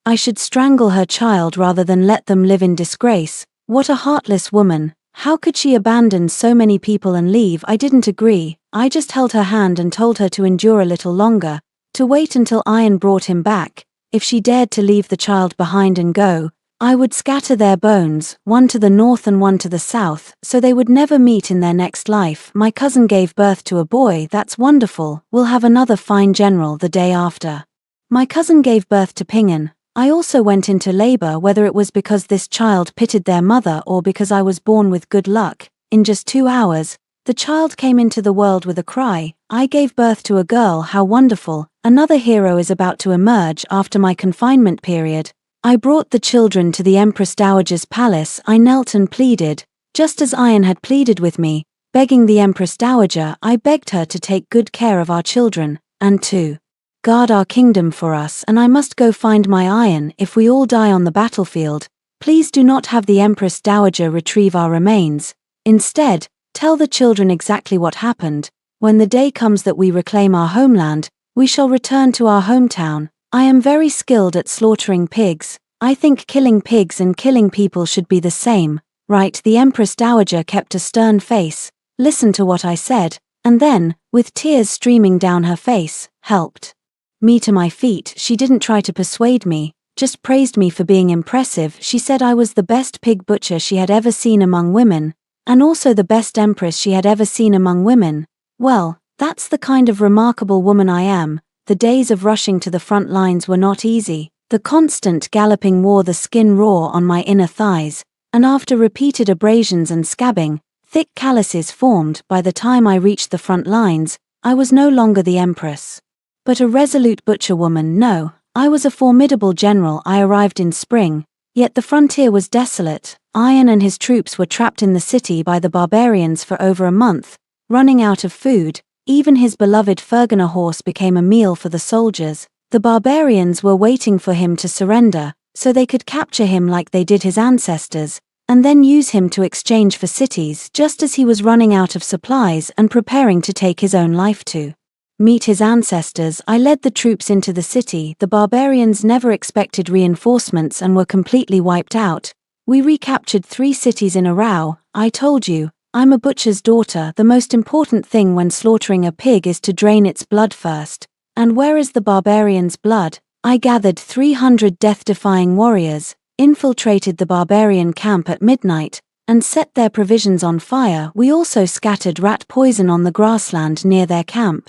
I should strangle her child rather than let them live in disgrace. What a heartless woman. How could she abandon so many people and leave? I didn't agree. I just held her hand and told her to endure a little longer, to wait until Ian brought him back. If she dared to leave the child behind and go, I would scatter their bones, one to the north and one to the south, so they would never meet in their next life. My cousin gave birth to a boy. That's wonderful. We'll have another fine general the day after. My cousin gave birth to Pingan. I also went into labor, whether it was because this child pitied their mother or because I was born with good luck. In just 2 hours, the child came into the world with a cry. I gave birth to a girl. How wonderful. Another hero is about to emerge after my confinement period. I brought the children to the Empress Dowager's palace. I knelt and pleaded, just as Ian had pleaded with me, begging the Empress Dowager. I begged her to take good care of our children, and to guard our kingdom for us, and I must go find my Ian. If we all die on the battlefield, please do not have the Empress Dowager retrieve our remains. Instead, tell the children exactly what happened. When the day comes that we reclaim our homeland, we shall return to our hometown. I am very skilled at slaughtering pigs. I think killing pigs and killing people should be the same, right? The Empress Dowager kept a stern face, listened to what I said, and then, with tears streaming down her face, helped me to my feet. She didn't try to persuade me, just praised me for being impressive. She said I was the best pig butcher she had ever seen among women, and also the best empress she had ever seen among women. Well, that's the kind of remarkable woman I am. The days of rushing to the front lines were not easy. The constant galloping wore the skin raw on my inner thighs, and after repeated abrasions and scabbing, thick calluses formed. By the time I reached the front lines, I was no longer the empress, but a resolute butcherwoman. No, I was a formidable general. I arrived in spring, yet the frontier was desolate. Ian and his troops were trapped in the city by the barbarians for over a month, running out of food. Even his beloved Fergana horse became a meal for the soldiers. The barbarians were waiting for him to surrender, so they could capture him like they did his ancestors, and then use him to exchange for cities. Just as he was running out of supplies and preparing to take his own life to meet his ancestors, I led the troops into the city. The barbarians never expected reinforcements and were completely wiped out. We recaptured 3 cities in a row. I told you, I'm a butcher's daughter. The most important thing when slaughtering a pig is to drain its blood first. And where is the barbarians' blood? I gathered 300 death-defying warriors, infiltrated the barbarian camp at midnight, and set their provisions on fire. We also scattered rat poison on the grassland near their camp,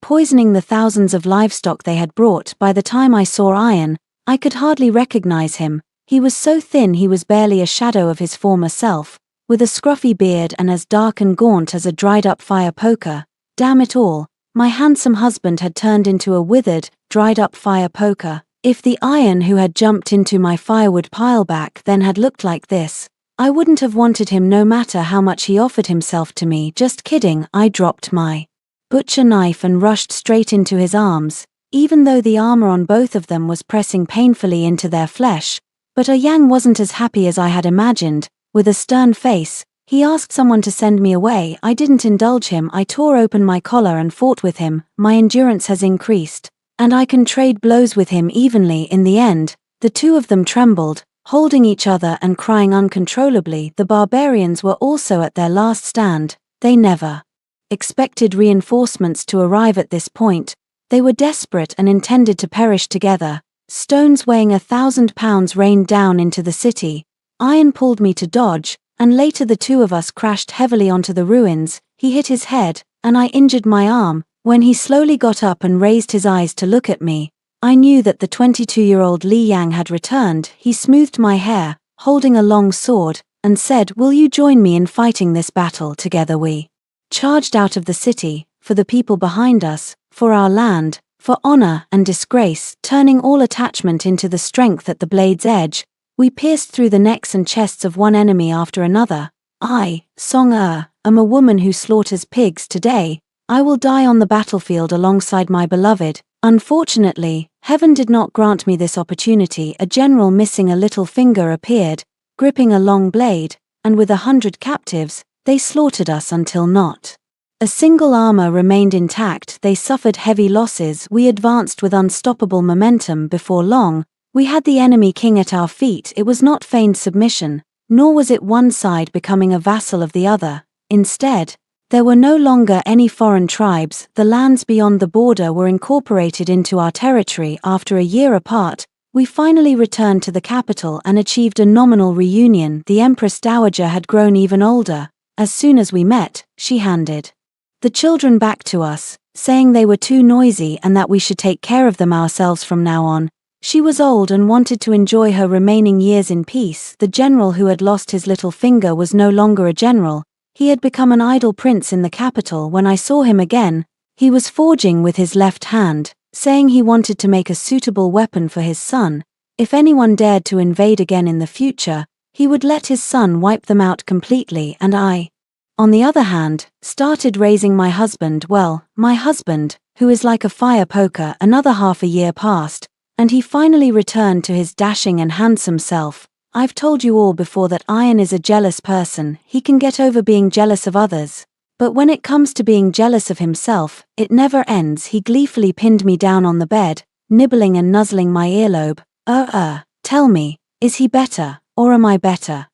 poisoning the thousands of livestock they had brought. By the time I saw Ian, I could hardly recognize him. He was so thin he was barely a shadow of his former self, with a scruffy beard and as dark and gaunt as a dried-up fire poker. Damn it all, my handsome husband had turned into a withered, dried-up fire poker. If the Ian who had jumped into my firewood pile back then had looked like this, I wouldn't have wanted him no matter how much he offered himself to me. Just kidding. I dropped my butcher knife and rushed straight into his arms, even though the armor on both of them was pressing painfully into their flesh. But Yang wasn't as happy as I had imagined. With a stern face, he asked someone to send me away. I didn't indulge him. I tore open my collar and fought with him. My endurance has increased, and I can trade blows with him evenly. In the end, the two of them trembled, holding each other and crying uncontrollably. The barbarians were also at their last stand. They never expected reinforcements to arrive at this point. They were desperate and intended to perish together. Stones weighing 1,000 pounds rained down into the city. Ian pulled me to dodge, and later the two of us crashed heavily onto the ruins. He hit his head, and I injured my arm. When he slowly got up and raised his eyes to look at me, I knew that the 22-year-old Li Yang had returned. He smoothed my hair, holding a long sword, and said, "Will you join me in fighting this battle together?" We charged out of the city, for the people behind us, for our land, for honor and disgrace, turning all attachment into the strength at the blade's edge. We pierced through the necks and chests of one enemy after another. I, Song-er, am a woman who slaughters pigs today. I will die on the battlefield alongside my beloved. Unfortunately, heaven did not grant me this opportunity. A general missing a little finger appeared, gripping a long blade, and with 100 captives, they slaughtered us until not a single armor remained intact. They suffered heavy losses. We advanced with unstoppable momentum. Before long, we had the enemy king at our feet. It was not feigned submission, nor was it one side becoming a vassal of the other. Instead, there were no longer any foreign tribes. The lands beyond the border were incorporated into our territory. After a year apart, we finally returned to the capital and achieved a nominal reunion. The Empress Dowager had grown even older. As soon as we met, she handed the children back to us, saying they were too noisy and that we should take care of them ourselves from now on. She was old and wanted to enjoy her remaining years in peace. The general who had lost his little finger was no longer a general. He had become an idle prince in the capital. When I saw him again, he was forging with his left hand, saying he wanted to make a suitable weapon for his son. If anyone dared to invade again in the future, he would let his son wipe them out completely. And I, on the other hand, started raising my husband. Well, my husband, who is like a fire poker. Another half a year passed, and he finally returned to his dashing and handsome self. I've told you all before that Iron is a jealous person. He can get over being jealous of others, but when it comes to being jealous of himself, it never ends. He gleefully pinned me down on the bed, nibbling and nuzzling my earlobe. Tell me, is he better, or am I better?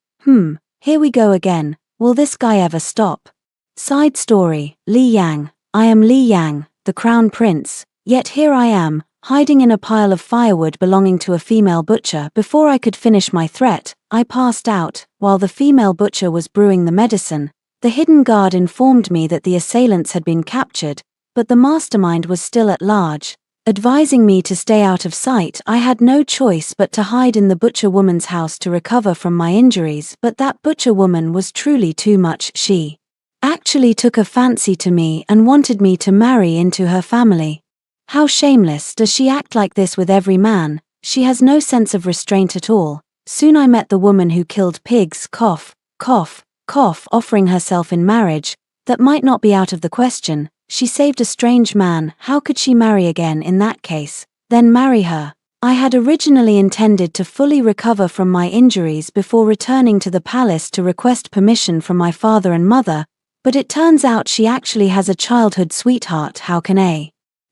Here we go again. Will this guy ever stop? Side story, Li Yang. I am Li Yang, the crown prince, yet here I am, hiding in a pile of firewood belonging to a female butcher. Before I could finish my threat, I passed out. While the female butcher was brewing the medicine, the hidden guard informed me that the assailants had been captured, but the mastermind was still at large, advising me to stay out of sight. I had no choice but to hide in the butcher woman's house to recover from my injuries. But that butcher woman was truly too much. She actually took a fancy to me and wanted me to marry into her family. How shameless. Does she act like this with every man? She has no sense of restraint at all. Soon I met the woman who killed pigs. Cough, cough, cough. Offering herself in marriage, that might not be out of the question. She saved a strange man. How could she marry again in that case? Then marry her. I had originally intended to fully recover from my injuries before returning to the palace to request permission from my father and mother, but it turns out she actually has a childhood sweetheart. How can a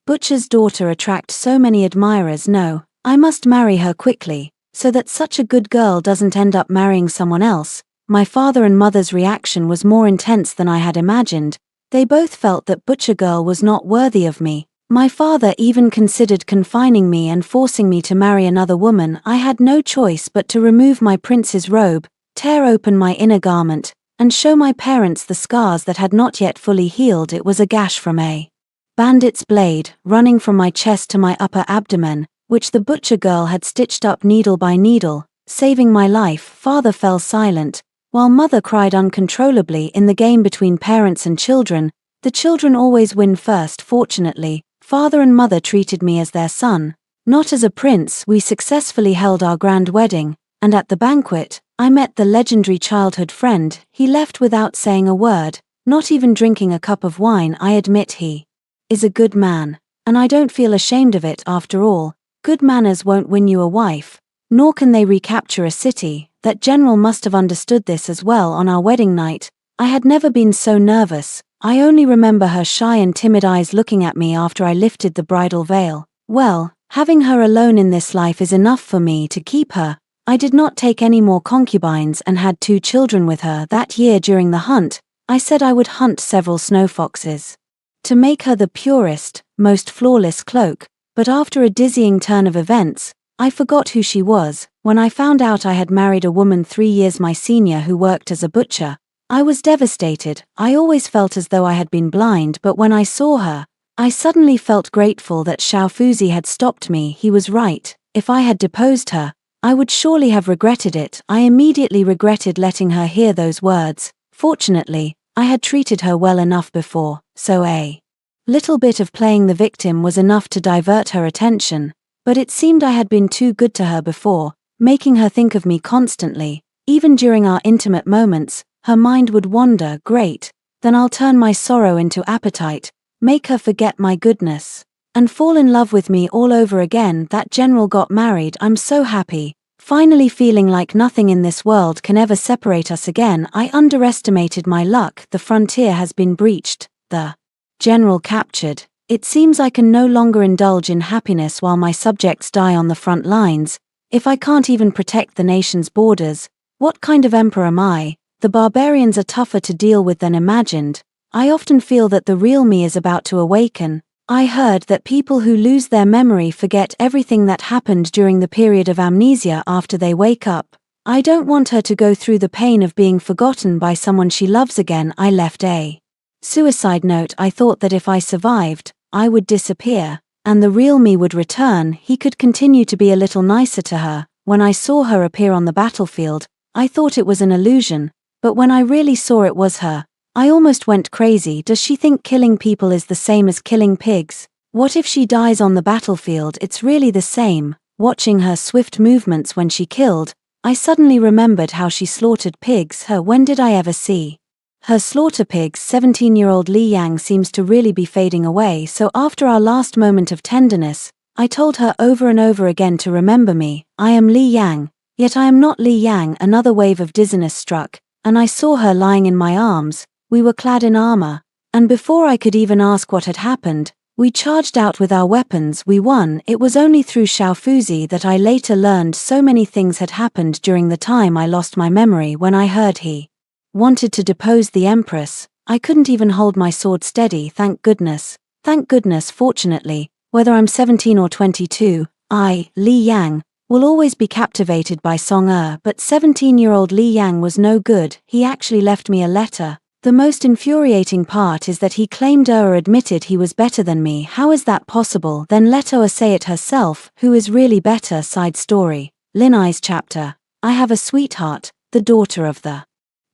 butcher's daughter attract so many admirers? No, I must marry her quickly, so that such a good girl doesn't end up marrying someone else. My father and mother's reaction was more intense than I had imagined. They both felt that butcher girl was not worthy of me. My father even considered confining me and forcing me to marry another woman. I had no choice but to remove my prince's robe, tear open my inner garment, and show my parents the scars that had not yet fully healed. It was a gash from a bandit's blade, running from my chest to my upper abdomen, which the butcher girl had stitched up needle by needle, saving my life. Father fell silent, while mother cried uncontrollably. In the game between parents and children, the children always win first. Fortunately, father and mother treated me as their son, not as a prince. We successfully held our grand wedding, and at the banquet, I met the legendary childhood friend. He left without saying a word, not even drinking a cup of wine. I admit he is a good man, and I don't feel ashamed of it. After all, good manners won't win you a wife, nor can they recapture a city. That general must have understood this as well. On our wedding night, I had never been so nervous. I only remember her shy and timid eyes looking at me after I lifted the bridal veil. Well, having her alone in this life is enough for me to keep her. I did not take any more concubines and had 2 children with her. That year during the hunt, I said I would hunt several snow foxes to make her the purest, most flawless cloak, but after a dizzying turn of events, I forgot who she was. When I found out I had married a woman 3 years my senior who worked as a butcher, I was devastated. I always felt as though I had been blind, but when I saw her, I suddenly felt grateful that Xiaofuzi had stopped me. He was right. If I had deposed her, I would surely have regretted it. I immediately regretted letting her hear those words. Fortunately, I had treated her well enough before, so a little bit of playing the victim was enough to divert her attention, but it seemed I had been too good to her before, making her think of me constantly. Even during our intimate moments, her mind would wander. Great, then I'll turn my sorrow into appetite, make her forget my goodness, and fall in love with me all over again. That general got married. I'm so happy, finally feeling like nothing in this world can ever separate us again. I underestimated my luck. The frontier has been breached, the general captured. It seems I can no longer indulge in happiness while my subjects die on the front lines. If I can't even protect the nation's borders, what kind of emperor am I? The barbarians are tougher to deal with than imagined. I often feel that the real me is about to awaken. I heard that people who lose their memory forget everything that happened during the period of amnesia after they wake up. I don't want her to go through the pain of being forgotten by someone she loves again. I left a suicide note. I thought that if I survived, I would disappear, and the real me would return. He could continue to be a little nicer to her. When I saw her appear on the battlefield, I thought it was an illusion, but when I really saw it was her, I almost went crazy. Does she think killing people is the same as killing pigs? What if she dies on the battlefield? It's really the same. Watching her swift movements when she killed, I suddenly remembered how she slaughtered pigs. When did I ever see her slaughter pigs? 17-year-old Li Yang seems to really be fading away, so after our last moment of tenderness, I told her over and over again to remember me. I am Li Yang, yet I am not Li Yang. Another wave of dizziness struck, and I saw her lying in my arms. We were clad in armor, and before I could even ask what had happened, we charged out with our weapons. We won. It was only through Xiaofuzi that I later learned so many things had happened during the time I lost my memory. When I heard he wanted to depose the empress, I couldn't even hold my sword steady. Thank goodness. Thank goodness. Fortunately, whether I'm 17 or 22, I, Li Yang, will always be captivated by Song but 17-year-old Li Yang was no good. He actually left me a letter. The most infuriating part is that he claimed admitted he was better than me. How is that possible? Then let say it herself. Who is really better? Side story. Lin Ai's chapter. I have a sweetheart, the daughter of the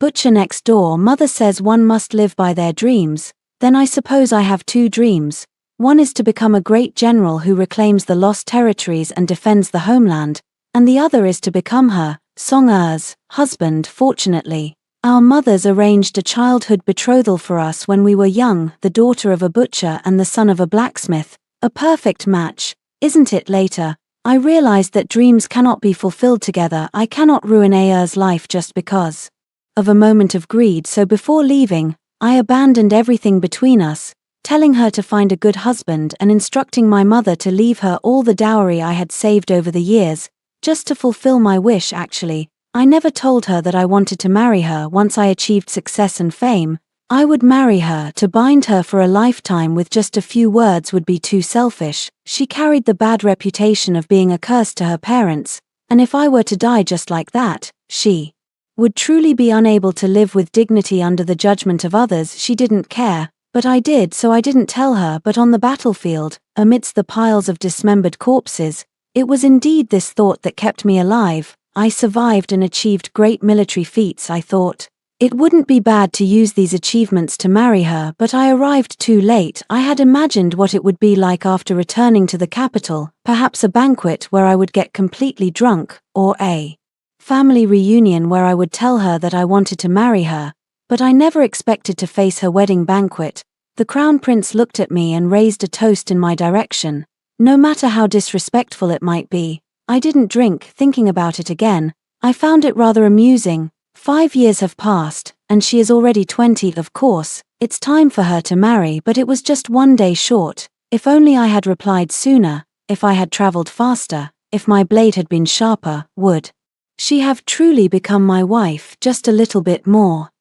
butcher next door. Mother says one must live by their dreams. Then I suppose I have two dreams. One is to become a great general who reclaims the lost territories and defends the homeland, and the other is to become her, Song husband. Fortunately, our mothers arranged a childhood betrothal for us when we were young, the daughter of a butcher and the son of a blacksmith. A perfect match, isn't it? Later, I realized that dreams cannot be fulfilled together. I cannot ruin A's life just because of a moment of greed. So before leaving, I abandoned everything between us, telling her to find a good husband and instructing my mother to leave her all the dowry I had saved over the years, just to fulfill my wish. Actually, I never told her that I wanted to marry her. Once I achieved success and fame, I would marry her. To bind her for a lifetime with just a few words would be too selfish. She carried the bad reputation of being a curse to her parents, and if I were to die just like that, she would truly be unable to live with dignity under the judgment of others. She didn't care, but I did, so I didn't tell her. But on the battlefield, amidst the piles of dismembered corpses, it was indeed this thought that kept me alive. I survived and achieved great military feats. I thought it wouldn't be bad to use these achievements to marry her, but I arrived too late. I had imagined what it would be like after returning to the capital, perhaps a banquet where I would get completely drunk, or a family reunion where I would tell her that I wanted to marry her, but I never expected to face her wedding banquet. The crown prince looked at me and raised a toast in my direction. No matter how disrespectful it might be, I didn't drink. Thinking about it again, I found it rather amusing. 5 years have passed, and she is already 20. Of course, it's time for her to marry, but it was just 1 day short. If only I had replied sooner, if I had traveled faster, if my blade had been sharper, would she have truly become my wife? Just a little bit more.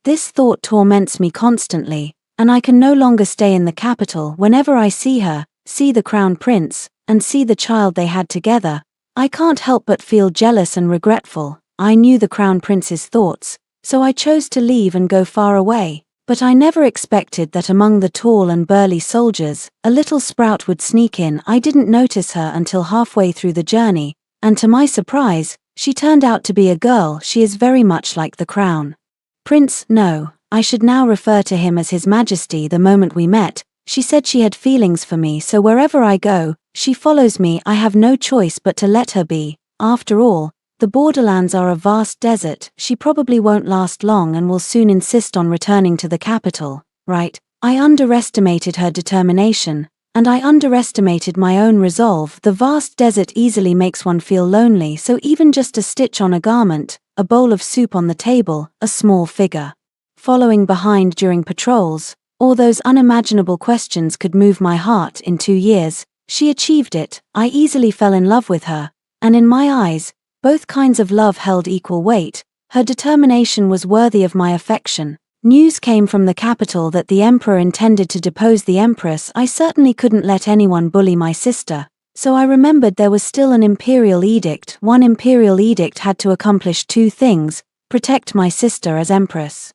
This thought torments me constantly, and I can no longer stay in the capital. Whenever I see her, see the crown prince, and see the child they had together, I can't help but feel jealous and regretful. I knew the crown prince's thoughts, so I chose to leave and go far away. But I never expected that among the tall and burly soldiers, a little sprout would sneak in. I didn't notice her until halfway through the journey, and to my surprise, she turned out to be a girl. She is very much like the crown prince. No, I should now refer to him as His Majesty. The moment we met, she said she had feelings for me, so wherever I go, she follows me. I have no choice but to let her be. After all, the borderlands are a vast desert. She probably won't last long and will soon insist on returning to the capital, right? I underestimated her determination, and I underestimated my own resolve. The vast desert easily makes one feel lonely, so even just a stitch on a garment, a bowl of soup on the table, a small figure following behind during patrols, all those unimaginable questions could move my heart. In 2 years, she achieved it. I easily fell in love with her, and in my eyes, both kinds of love held equal weight. Her determination was worthy of my affection. News came from the capital that the emperor intended to depose the empress. I certainly couldn't let anyone bully my sister, so I remembered there was still an imperial edict. One imperial edict had to accomplish 2 things: protect my sister as empress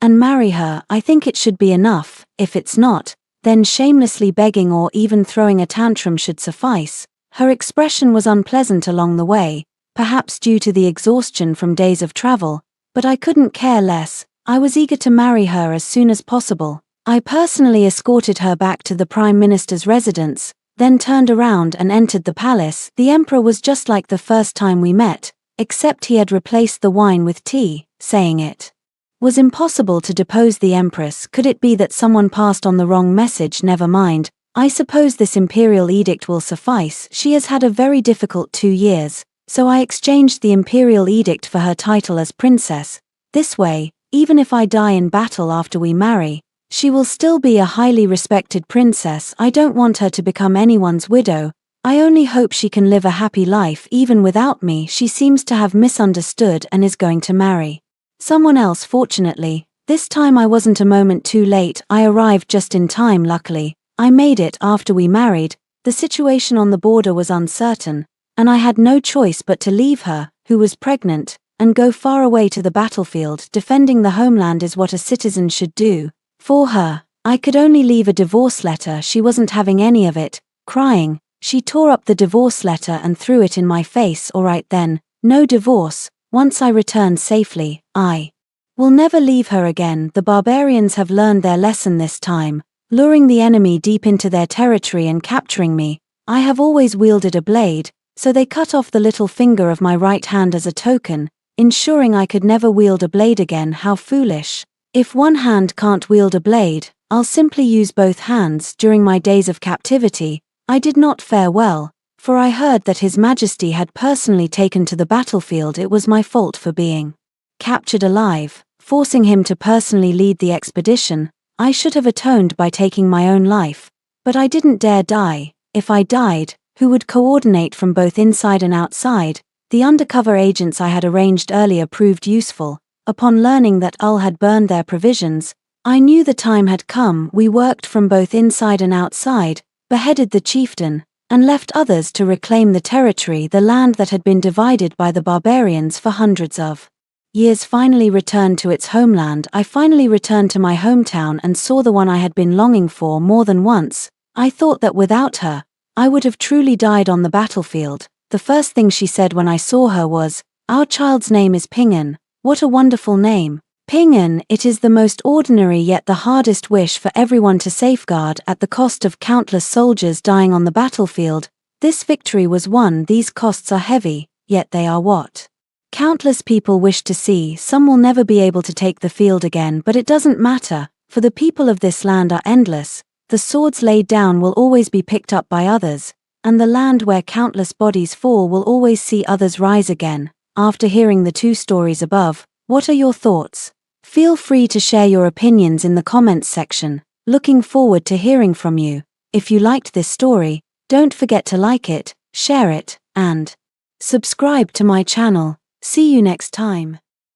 and marry her. I think it should be enough. If it's not, then shamelessly begging or even throwing a tantrum should suffice. Her expression was unpleasant along the way, perhaps due to the exhaustion from days of travel, but I couldn't care less. I was eager to marry her as soon as possible. I personally escorted her back to the Prime Minister's residence, then turned around and entered the palace. The emperor was just like the first time we met, except he had replaced the wine with tea, saying it was impossible to depose the empress. Could it be that someone passed on the wrong message? Never mind, I suppose this imperial edict will suffice. She has had a very difficult 2 years, so I exchanged the imperial edict for her title as princess. This way, even if I die in battle after we marry, she will still be a highly respected princess. I don't want her to become anyone's widow. I only hope she can live a happy life even without me. She seems to have misunderstood and is going to marry someone else. Fortunately, this time I wasn't a moment too late. I arrived just in time. Luckily, I made it after we married. The situation on the border was uncertain, and I had no choice but to leave her, who was pregnant, and go far away to the battlefield. Defending the homeland is what a citizen should do. For her, I could only leave a divorce letter. She wasn't having any of it. Crying, she tore up the divorce letter and threw it in my face. All right then, no divorce. Once I returned safely, I will never leave her again. The barbarians have learned their lesson this time, luring the enemy deep into their territory and capturing me. I have always wielded a blade, so they cut off the little finger of my right hand as a token, ensuring I could never wield a blade again. How foolish. If one hand can't wield a blade, I'll simply use both hands. During my days of captivity, I did not fare well, for I heard that His Majesty had personally taken to the battlefield. It was my fault for being captured alive, forcing him to personally lead the expedition. I should have atoned by taking my own life, but I didn't dare die. If I died, who would coordinate from both inside and outside? The undercover agents I had arranged earlier proved useful. Upon learning that Ul had burned their provisions, I knew the time had come. We worked from both inside and outside, beheaded the chieftain, and left others to reclaim the territory. The land that had been divided by the barbarians for hundreds of years finally returned to its homeland. I finally returned to my hometown and saw the one I had been longing for more than once. I thought that without her, I would have truly died on the battlefield. The first thing she said when I saw her was, "Our child's name is Pingan." What a wonderful name. Pingan. It is the most ordinary yet the hardest wish for everyone to safeguard at the cost of countless soldiers dying on the battlefield. This victory was won. These costs are heavy, yet they are what countless people wish to see. Some will never be able to take the field again, but it doesn't matter, for the people of this land are endless. The swords laid down will always be picked up by others, and the land where countless bodies fall will always see others rise again. After hearing the 2 stories above, what are your thoughts? Feel free to share your opinions in the comments section. Looking forward to hearing from you. If you liked this story, don't forget to like it, share it, and subscribe to my channel. See you next time.